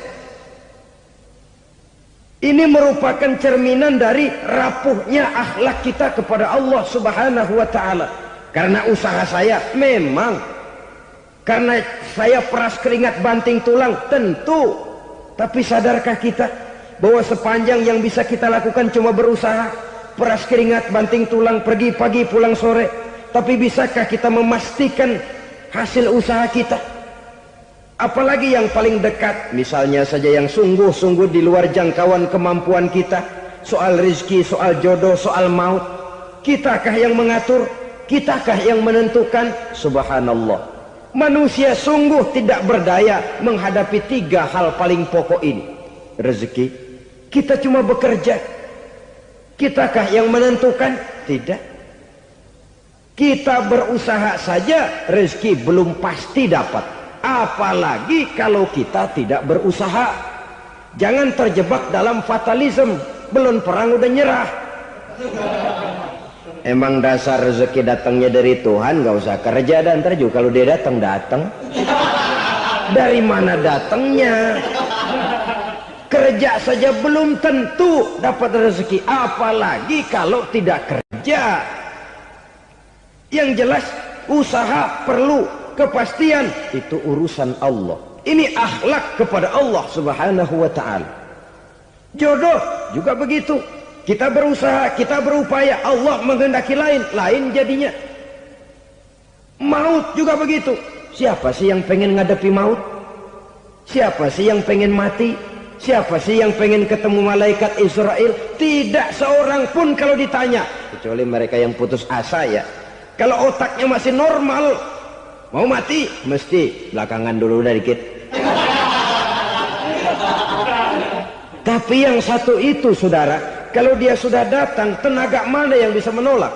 Ini merupakan cerminan dari rapuhnya akhlak kita kepada Allah Subhanahu wa ta'ala. Karena usaha saya memang, karena saya peras keringat banting tulang, tentu. Tapi sadarkah kita bahwa sepanjang yang bisa kita lakukan cuma berusaha, peras keringat banting tulang, pergi pagi pulang sore. Tapi bisakah kita memastikan hasil usaha kita? Apalagi yang paling dekat, misalnya saja yang sungguh-sungguh di luar jangkauan kemampuan kita. Soal rezeki, soal jodoh, soal maut. Kitakah yang mengatur? Kitakah yang menentukan? Subhanallah. Manusia sungguh tidak berdaya menghadapi 3 hal paling pokok ini. Rezeki, kita cuma bekerja. Kitakah yang menentukan? Tidak. Kita berusaha saja, rezeki belum pasti dapat. Apalagi kalau kita tidak berusaha. Jangan terjebak dalam fatalisme. Belum perang udah nyerah. Emang dasar rezeki datangnya dari Tuhan, gak usah kerja dan ntar juga kalau dia datang. Dari mana datangnya? Kerja saja belum tentu dapat rezeki, apalagi kalau tidak kerja. Yang jelas usaha perlu, kepastian itu urusan Allah. Ini akhlak kepada Allah Subhanahu wa ta'ala. Jodoh juga begitu. Kita berusaha, kita berupaya, Allah menghendaki lain jadinya. Maut juga begitu. Siapa sih yang pengen ngadepi maut? Siapa sih yang pengen mati? Siapa sih yang pengen ketemu malaikat Israel? Tidak seorang pun kalau ditanya, kecuali mereka yang putus asa ya. Kalau otaknya masih normal, mau mati mesti belakangan dulu udah dikit. Tapi yang satu itu saudara, kalau dia sudah datang, tenaga mana yang bisa menolak?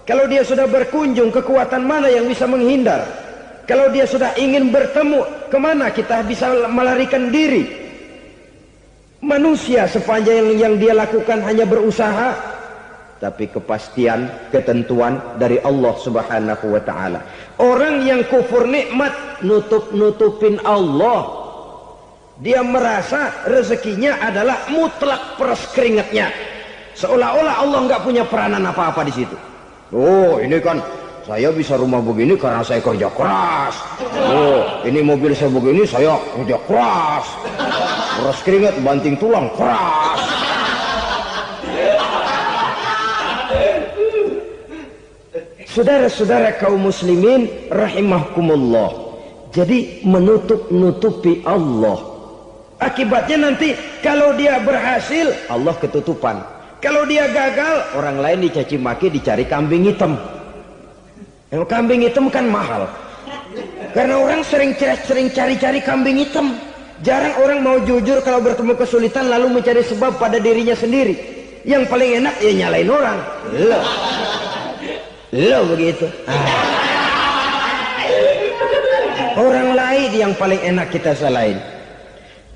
Kalau dia sudah berkunjung, kekuatan mana yang bisa menghindar? Kalau dia sudah ingin bertemu, kemana kita bisa melarikan diri? Manusia sepanjang yang dia lakukan hanya berusaha, tapi kepastian, ketentuan dari Allah Subhanahu wa ta'ala. Orang yang kufur nikmat, nutupin Allah. Dia merasa rezekinya adalah mutlak peras keringatnya. Seolah-olah Allah nggak punya peranan apa-apa di situ. Oh, ini kan saya bisa rumah begini karena saya kerja keras. Oh, ini mobil saya begini, saya kerja keras. Peras keringat, banting tulang, keras. Saudara-saudara kaum muslimin rahimahkumullah, Jadi menutup-nutupi Allah. Akibatnya nanti kalau dia berhasil, Allah ketutupan. Kalau dia gagal, orang lain dicaci maki, dicari kambing hitam. Yang kambing hitam kan mahal. Karena orang sering cari-cari kambing hitam. Jarang orang mau jujur kalau bertemu kesulitan lalu mencari sebab pada dirinya sendiri. Yang paling enak ya nyalain orang. Lo begitu. Orang lain yang paling enak kita salahin.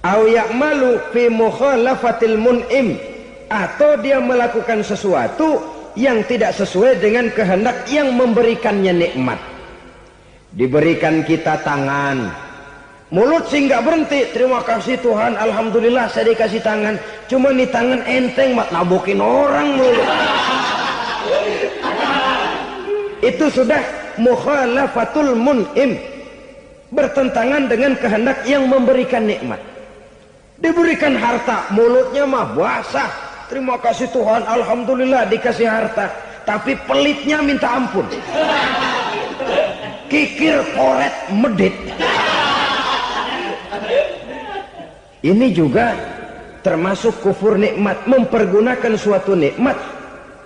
Au ya'malu fi mukhalafatil mun'im, atau dia melakukan sesuatu yang tidak sesuai dengan kehendak yang memberikannya nikmat. Diberikan kita tangan, mulut sih nggak berhenti. Terima kasih Tuhan, alhamdulillah saya dikasih tangan. Cuma nih tangan enteng mat nabokin orang mulu. Itu sudah mukhalafatul mun'im, bertentangan dengan kehendak yang memberikan nikmat. Diberikan harta, mulutnya mah basah. Terima kasih Tuhan, alhamdulillah dikasih harta. Tapi pelitnya minta ampun. Kikir, koret, medit. Ini juga termasuk kufur nikmat, mempergunakan suatu nikmat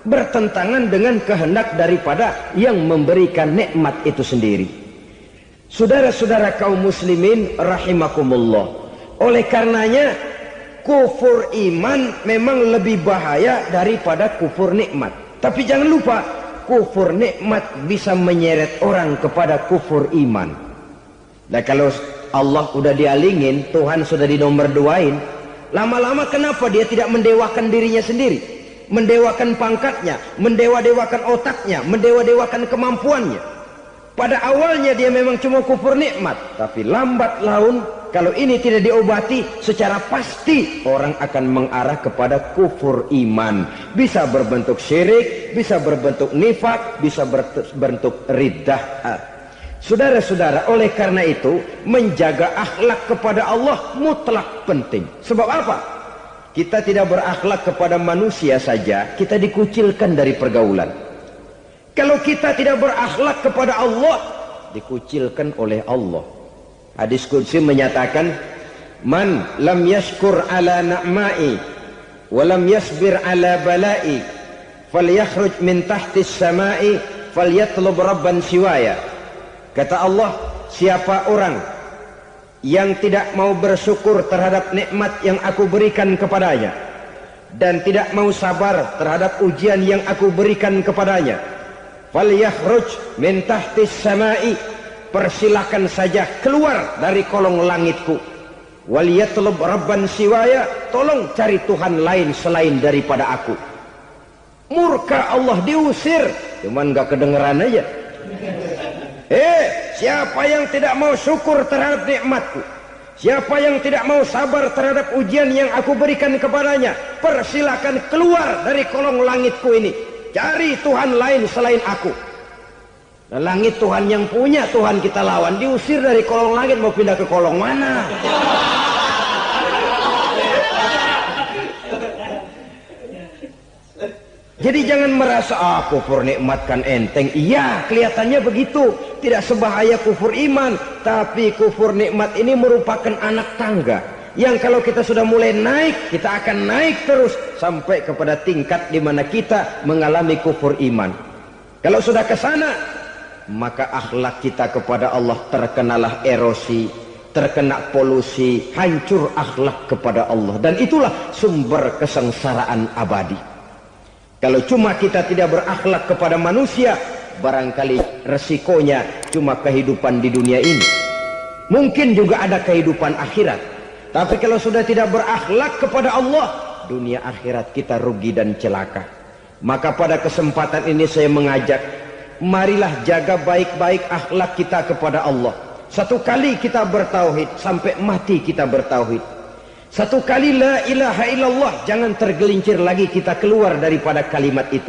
bertentangan dengan kehendak daripada yang memberikan nikmat itu sendiri. Saudara-saudara kaum muslimin rahimakumullah, oleh karenanya kufur iman memang lebih bahaya daripada kufur nikmat. Tapi jangan lupa, kufur nikmat bisa menyeret orang kepada kufur iman. Nah kalau Allah udah dialingin, Tuhan sudah dinomor duain, lama-lama kenapa dia tidak mendewakan dirinya sendiri, mendewakan pangkatnya, mendewa-dewakan otaknya, mendewa-dewakan kemampuannya? Pada awalnya dia memang cuma kufur nikmat, tapi lambat laun kalau ini tidak diobati secara pasti orang akan mengarah kepada kufur iman. Bisa berbentuk syirik, bisa berbentuk nifak, bisa berbentuk riddah. Saudara-saudara, oleh karena itu menjaga akhlak kepada Allah mutlak penting. Sebab apa? Kita tidak berakhlak kepada manusia saja, kita dikucilkan dari pergaulan. Kalau kita tidak berakhlak kepada Allah, dikucilkan oleh Allah. Hadis qudsi menyatakan, man lam yashkur ala na'ma'i wa lam yasbir ala bala'i falyakhruj min tahtis sama'i falyatlub rabban siwaya. Kata Allah, siapa orang yang tidak mau bersyukur terhadap nikmat yang aku berikan kepadanya dan tidak mau sabar terhadap ujian yang aku berikan kepadanya, falyakhruj min tahtis sama'i, persilahkan saja keluar dari kolong langitku, waliyatlub rabban siwaya, tolong cari Tuhan lain selain daripada aku. Murka Allah, diusir, cuman gak kedengeran aja. Siapa yang tidak mau syukur terhadap nikmatku, siapa yang tidak mau sabar terhadap ujian yang aku berikan kepadanya, persilahkan keluar dari kolong langitku ini, cari Tuhan lain selain aku. Dan langit Tuhan yang punya, Tuhan kita lawan, diusir dari kolong langit, mau pindah ke kolong mana? Jadi jangan merasa kufur nikmat kan enteng. Iya, kelihatannya begitu, tidak sebahaya kufur iman. Tapi kufur nikmat ini merupakan anak tangga yang kalau kita sudah mulai naik, kita akan naik terus sampai kepada tingkat di mana kita mengalami kufur iman. Kalau sudah ke sana, maka akhlak kita kepada Allah terkenalah erosi, terkena polusi, hancur akhlak kepada Allah, dan itulah sumber kesengsaraan abadi. Kalau cuma kita tidak berakhlak kepada manusia, barangkali resikonya cuma kehidupan di dunia ini. Mungkin juga ada kehidupan akhirat. Tapi kalau sudah tidak berakhlak kepada Allah, dunia akhirat kita rugi dan celaka. Maka pada kesempatan ini saya mengajak, marilah jaga baik-baik akhlak kita kepada Allah. Satu kali kita bertauhid, sampai mati kita bertauhid. Satu kali la ilaha illallah, jangan tergelincir lagi kita keluar daripada kalimat itu.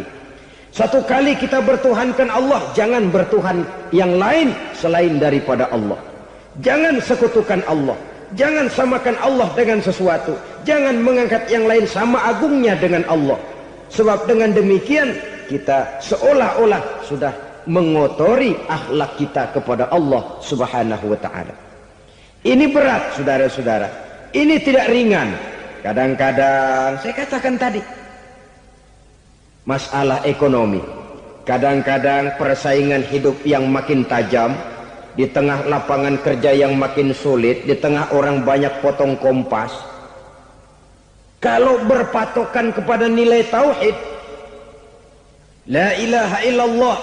Satu kali kita bertuhankan Allah, jangan bertuhan yang lain selain daripada Allah. Jangan sekutukan Allah, jangan samakan Allah dengan sesuatu, jangan mengangkat yang lain sama agungnya dengan Allah. Sebab dengan demikian kita seolah-olah sudah mengotori akhlak kita kepada Allah Subhanahu wa taala. Ini berat, saudara-saudara. Ini tidak ringan. Kadang-kadang saya katakan tadi, masalah ekonomi. Kadang-kadang persaingan hidup yang makin tajam, di tengah lapangan kerja yang makin sulit, di tengah orang banyak potong kompas. Kalau berpatokan kepada nilai tauhid, la ilaha illallah,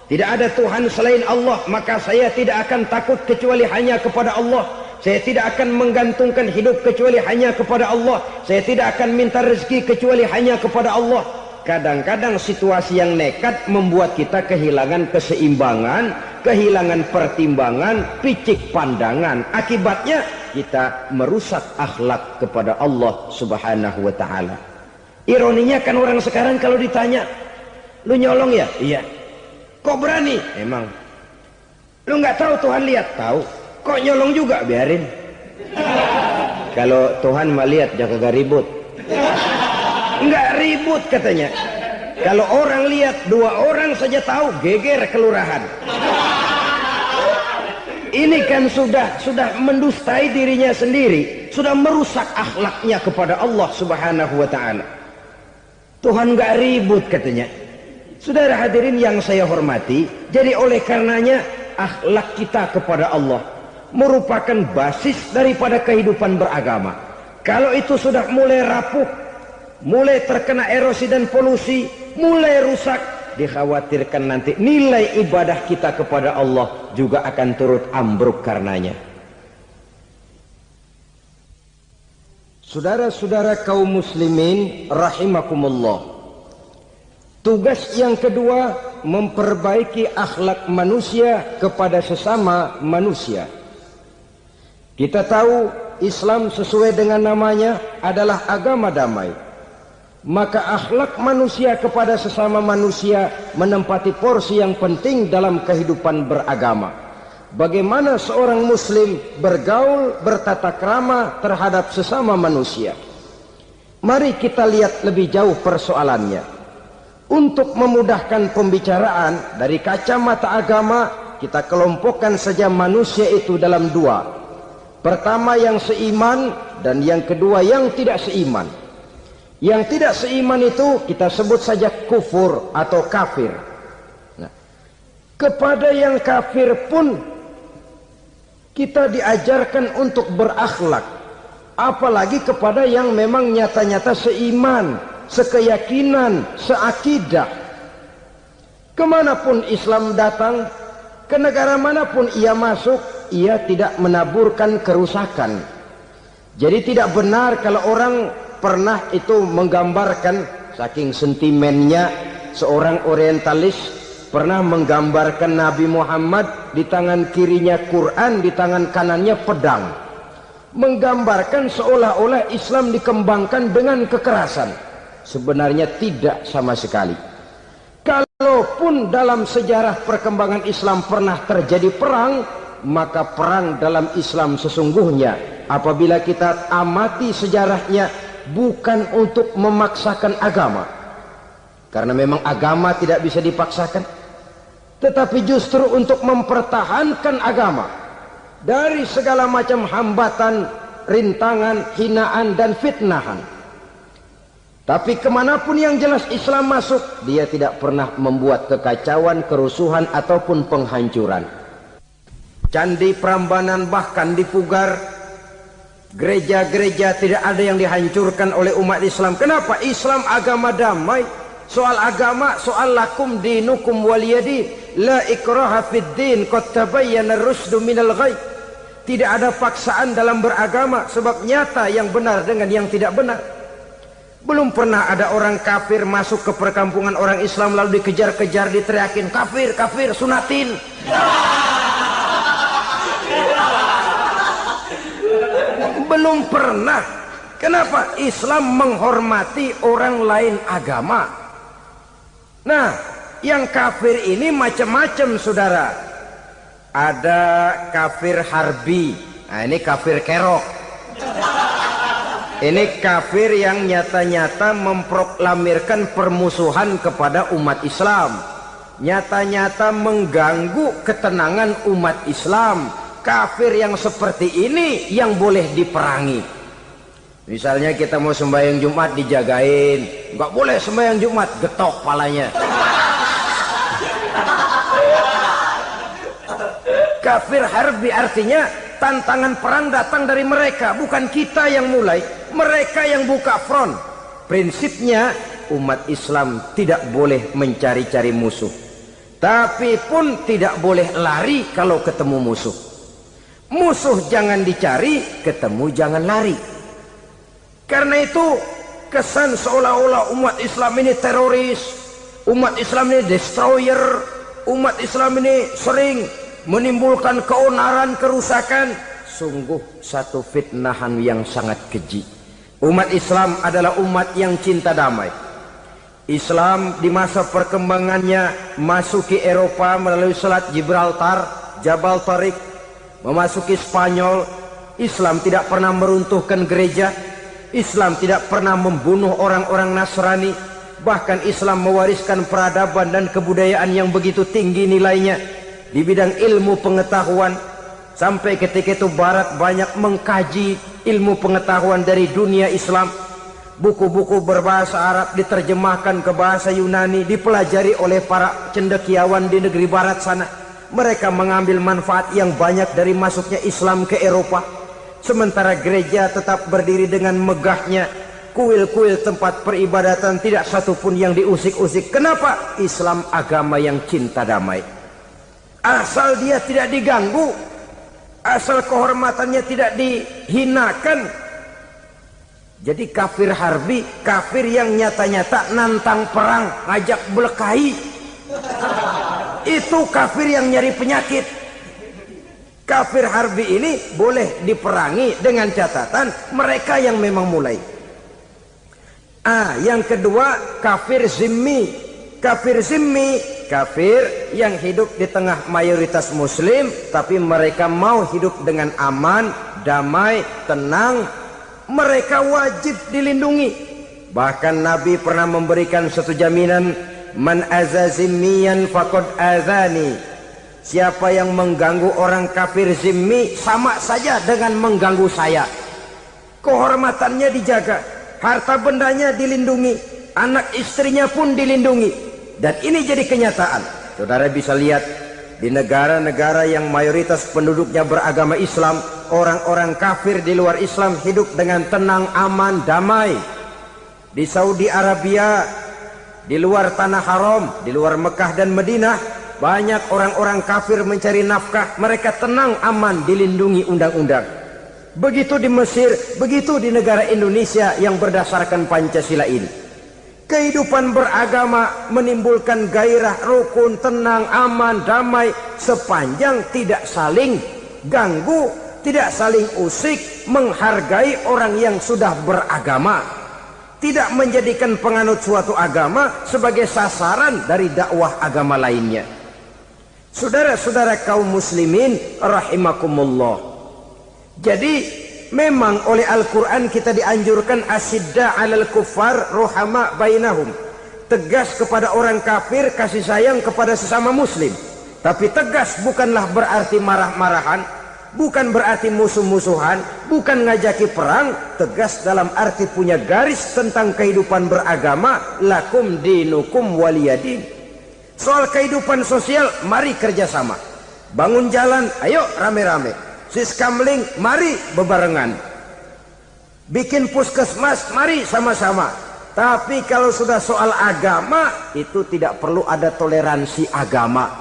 tidak ada Tuhan selain Allah, maka saya tidak akan takut kecuali hanya kepada Allah. Saya tidak akan menggantungkan hidup kecuali hanya kepada Allah. Saya tidak akan minta rezeki kecuali hanya kepada Allah. Kadang-kadang situasi yang nekat membuat kita kehilangan keseimbangan, kehilangan pertimbangan, picik pandangan. Akibatnya kita merusak akhlak kepada Allah Subhanahu wa taala. Ironinya kan orang sekarang kalau ditanya, "Lu nyolong ya?" "Iya." "Kok berani?" "Emang." "Lu nggak tahu Tuhan lihat?" "Tahu." "Kok nyolong juga?" "Biarin." Kalau Tuhan mah lihat jangan kagak ribut. Enggak ribut katanya. Kalau orang lihat, 2 orang saja tahu, geger kelurahan. Ini kan sudah mendustai dirinya sendiri, sudah merusak akhlaknya kepada Allah Subhanahu wa taala. Tuhan enggak ribut katanya. Saudara hadirin yang saya hormati, jadi oleh karenanya akhlak kita kepada Allah merupakan basis daripada kehidupan beragama. Kalau itu sudah mulai rapuh, mulai terkena erosi dan polusi, mulai rusak, dikhawatirkan nanti nilai ibadah kita kepada Allah juga akan turut ambruk karenanya. Saudara-saudara kaum muslimin rahimakumullah, tugas yang kedua memperbaiki akhlak manusia kepada sesama manusia. Kita tahu Islam sesuai dengan namanya adalah agama damai. Maka akhlak manusia kepada sesama manusia menempati porsi yang penting dalam kehidupan beragama. Bagaimana seorang muslim bergaul, bertata krama terhadap sesama manusia. Mari kita lihat lebih jauh persoalannya. Untuk memudahkan pembicaraan dari kacamata agama, kita kelompokkan saja manusia itu dalam 2. Pertama yang seiman dan yang kedua yang tidak seiman. Yang tidak seiman itu kita sebut saja kufur atau kafir. Nah, kepada yang kafir pun kita diajarkan untuk berakhlak. Apalagi kepada yang memang nyata-nyata seiman, sekeyakinan, seakidah. Kemanapun Islam datang, ke negara manapun ia masuk, ia tidak menaburkan kerusakan. Jadi tidak benar kalau orang pernah itu menggambarkan, saking sentimennya seorang orientalis pernah menggambarkan Nabi Muhammad di tangan kirinya Quran, di tangan kanannya pedang. Menggambarkan seolah-olah Islam dikembangkan dengan kekerasan. Sebenarnya tidak sama sekali. Kalaupun dalam sejarah perkembangan Islam pernah terjadi perang, maka perang dalam Islam sesungguhnya apabila kita amati sejarahnya bukan untuk memaksakan agama, karena memang agama tidak bisa dipaksakan, tetapi justru untuk mempertahankan agama dari segala macam hambatan, rintangan, hinaan dan fitnahan. Tapi kemanapun yang jelas Islam masuk, dia tidak pernah membuat kekacauan, kerusuhan ataupun penghancuran. Candi Prambanan bahkan dipugar, gereja-gereja tidak ada yang dihancurkan oleh umat Islam. Kenapa? Islam agama damai. Soal agama, soal lakum dinukum waliyadin, la ikraha fid din, qad tabayyana ar-rusdu minal ghayy. Tidak ada paksaan dalam beragama, sebab nyata yang benar dengan yang tidak benar. Belum pernah ada orang kafir masuk ke perkampungan orang Islam lalu dikejar-kejar, diteriakin kafir, kafir, sunatin. Belum pernah. Kenapa? Islam menghormati orang lain agama. Nah, yang kafir ini macam-macam, saudara. Ada kafir harbi. Nah, ini kafir kerok. Ini kafir yang nyata-nyata memproklamirkan permusuhan kepada umat Islam. nyata-nyata mengganggu ketenangan umat Islam. Kafir yang seperti ini yang boleh diperangi. Misalnya kita mau sembahyang Jumat dijagain, nggak boleh sembahyang Jumat, getok palanya. Kafir harbi artinya tantangan perang datang dari mereka, bukan kita yang mulai, mereka yang buka front. Prinsipnya umat Islam tidak boleh mencari-cari musuh, tapi pun tidak boleh lari kalau ketemu musuh. Musuh jangan dicari, ketemu jangan lari. Karena itu kesan seolah-olah umat Islam ini teroris, umat Islam ini destroyer, umat Islam ini sering menimbulkan keonaran, kerusakan. Sungguh satu fitnahan yang sangat keji. Umat Islam adalah umat yang cinta damai. Islam di masa perkembangannya masuki Eropa melalui Selat Gibraltar, Jabal Tariq, memasuki Spanyol. Islam tidak pernah meruntuhkan gereja, Islam tidak pernah membunuh orang-orang Nasrani. Bahkan Islam mewariskan peradaban dan kebudayaan yang begitu tinggi nilainya di bidang ilmu pengetahuan. Sampai ketika itu Barat banyak mengkaji ilmu pengetahuan dari dunia Islam. Buku-buku berbahasa Arab diterjemahkan ke bahasa Yunani, dipelajari oleh para cendekiawan di negeri Barat sana. Mereka mengambil manfaat yang banyak dari masuknya Islam ke Eropa. Sementara gereja tetap berdiri dengan megahnya. Kuil-kuil tempat peribadatan tidak satupun yang diusik-usik. Kenapa? Islam agama yang cinta damai. Asal dia tidak diganggu, asal kehormatannya tidak dihinakan. Jadi kafir harbi, kafir yang nyata-nyata nantang perang, ngajak berkelahi, itu kafir yang nyari penyakit. Kafir harbi ini boleh diperangi dengan catatan mereka yang memang mulai. Yang kedua kafir zimmi. Kafir zimmi, kafir yang hidup di tengah mayoritas muslim, tapi mereka mau hidup dengan aman, damai, tenang. Mereka wajib dilindungi. Bahkan Nabi pernah memberikan satu jaminan, man aza zimmiyan faqad azani. Siapa yang mengganggu orang kafir zimmi sama saja dengan mengganggu saya. Kehormatannya dijaga, harta bendanya dilindungi, anak istrinya pun dilindungi. Dan ini jadi kenyataan. Saudara bisa lihat di negara-negara yang mayoritas penduduknya beragama Islam, orang-orang kafir di luar Islam hidup dengan tenang, aman, damai. Di Saudi Arabia, di luar tanah haram, di luar Mekah dan Madinah, banyak orang-orang kafir mencari nafkah. Mereka tenang, aman, dilindungi undang-undang. Begitu di Mesir, begitu di negara Indonesia yang berdasarkan Pancasila ini. Kehidupan beragama menimbulkan gairah, rukun, tenang, aman, damai, sepanjang tidak saling ganggu, tidak saling usik, menghargai orang yang sudah beragama, tidak menjadikan penganut suatu agama sebagai sasaran dari dakwah agama lainnya. Saudara-saudara kaum muslimin rahimakumullah. Jadi memang oleh Al-Quran kita dianjurkan asidda alal kuffar ruhama bainahum. Tegas kepada orang kafir, kasih sayang kepada sesama muslim. Tapi tegas bukanlah berarti marah-marahan, bukan berarti musuh-musuhan, bukan ngajaki perang. Tegas dalam arti punya garis tentang kehidupan beragama, lakum dinukum waliyadin. Soal kehidupan sosial, mari kerjasama. Bangun jalan, ayo rame-rame. Siskamling, mari bebarengan. Bikin puskesmas, mari sama-sama. Tapi kalau sudah soal agama, itu tidak perlu ada toleransi agama.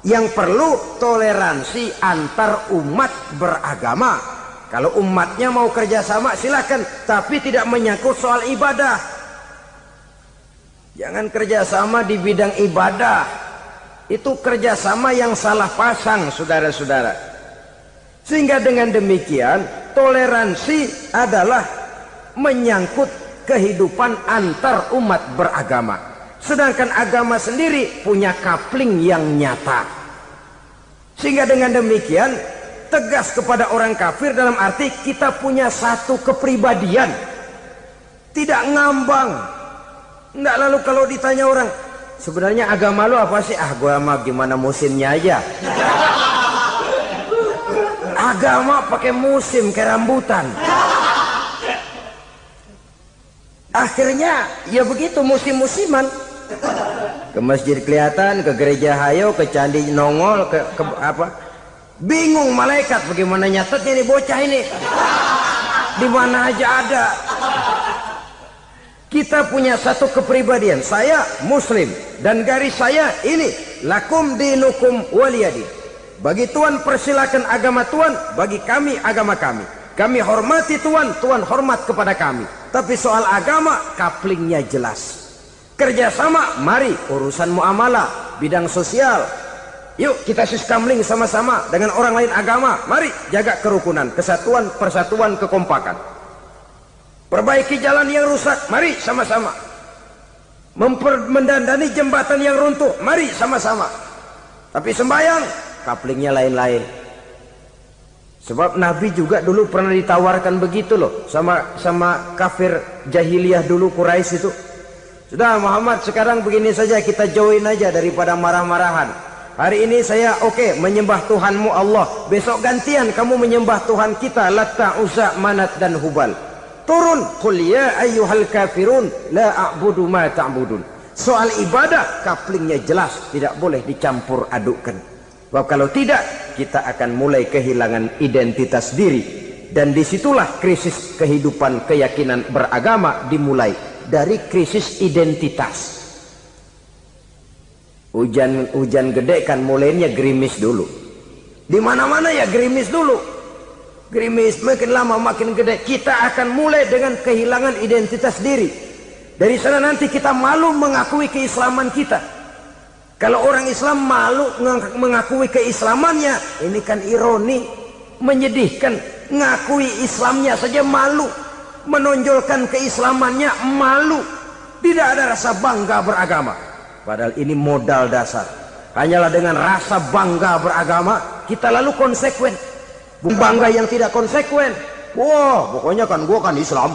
Yang perlu toleransi antar umat beragama. Kalau umatnya mau kerjasama silakan, tapi tidak menyangkut soal ibadah. Jangan kerjasama di bidang ibadah. Itu kerjasama yang salah pasang, saudara-saudara. Sehingga dengan demikian toleransi adalah menyangkut kehidupan antar umat beragama. Sedangkan agama sendiri punya kapling yang nyata. Sehingga dengan demikian tegas kepada orang kafir dalam arti kita punya satu kepribadian. Tidak ngambang. Enggak, lalu kalau ditanya orang, sebenarnya agama lu apa sih? Ah, gua mah gimana musimnya aja. Agama pakai musim kayak rambutan. Akhirnya ya begitu, musim-musiman. Ke masjid kelihatan, ke gereja hayo, ke candi nongol, ke apa? Bingung malaikat bagaimana nyatetnya nih bocah ini. Di mana aja ada. Kita punya satu kepribadian, saya muslim dan garis saya ini, lakum dinukum waliyadin. Bagi Tuhan persilakan agama Tuhan, bagi kami agama kami. Kami hormati Tuhan, Tuhan hormat kepada kami. Tapi soal agama, kaplingnya jelas. Kerjasama, mari urusan muamalah, bidang sosial. Yuk kita siskamling sama-sama dengan orang lain agama. Mari jaga kerukunan, kesatuan, persatuan, kekompakan. Perbaiki jalan yang rusak, mari sama-sama. Mendandani jembatan yang runtuh, mari sama-sama. Tapi sembahyang, kaplingnya lain-lain. Sebab Nabi juga dulu pernah ditawarkan begitu loh sama kafir jahiliyah dulu, Quraisy itu. Sudah Muhammad, sekarang begini saja, kita join aja daripada marah-marahan. Hari ini saya oke menyembah Tuhanmu Allah, besok gantian kamu menyembah Tuhan kita Latta, Uzza, Manat dan Hubal. Turun, qul ya ayyuhal kafirun la a'budu ma ta'budun. Soal ibadah kaplingnya jelas, tidak boleh dicampur adukkan. Sebab kalau tidak, kita akan mulai kehilangan identitas diri, dan disitulah krisis kehidupan keyakinan beragama dimulai, dari krisis identitas. Hujan gede kan mulainya gerimis dulu. Di mana-mana ya gerimis dulu. Gerimis makin lama makin gede. Kita akan mulai dengan kehilangan identitas diri. Dari sana nanti kita malu mengakui keislaman kita. Kalau orang Islam malu mengakui keislamannya, ini kan ironi, menyedihkan. Ngakui Islamnya saja malu, menonjolkan keislamannya malu. Tidak ada rasa bangga beragama. Padahal ini modal dasar. Hanyalah dengan rasa bangga beragama kita lalu konsekuen. Bangga yang tidak konsekuen, wah pokoknya kan gua kan Islam,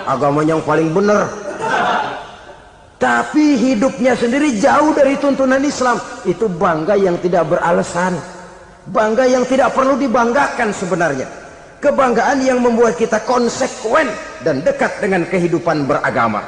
agama yang paling benar. Tapi hidupnya sendiri jauh dari tuntunan Islam. Itu bangga yang tidak beralasan, bangga yang tidak perlu dibanggakan sebenarnya. Kebanggaan yang membuat kita konsekuen dan dekat dengan kehidupan beragama.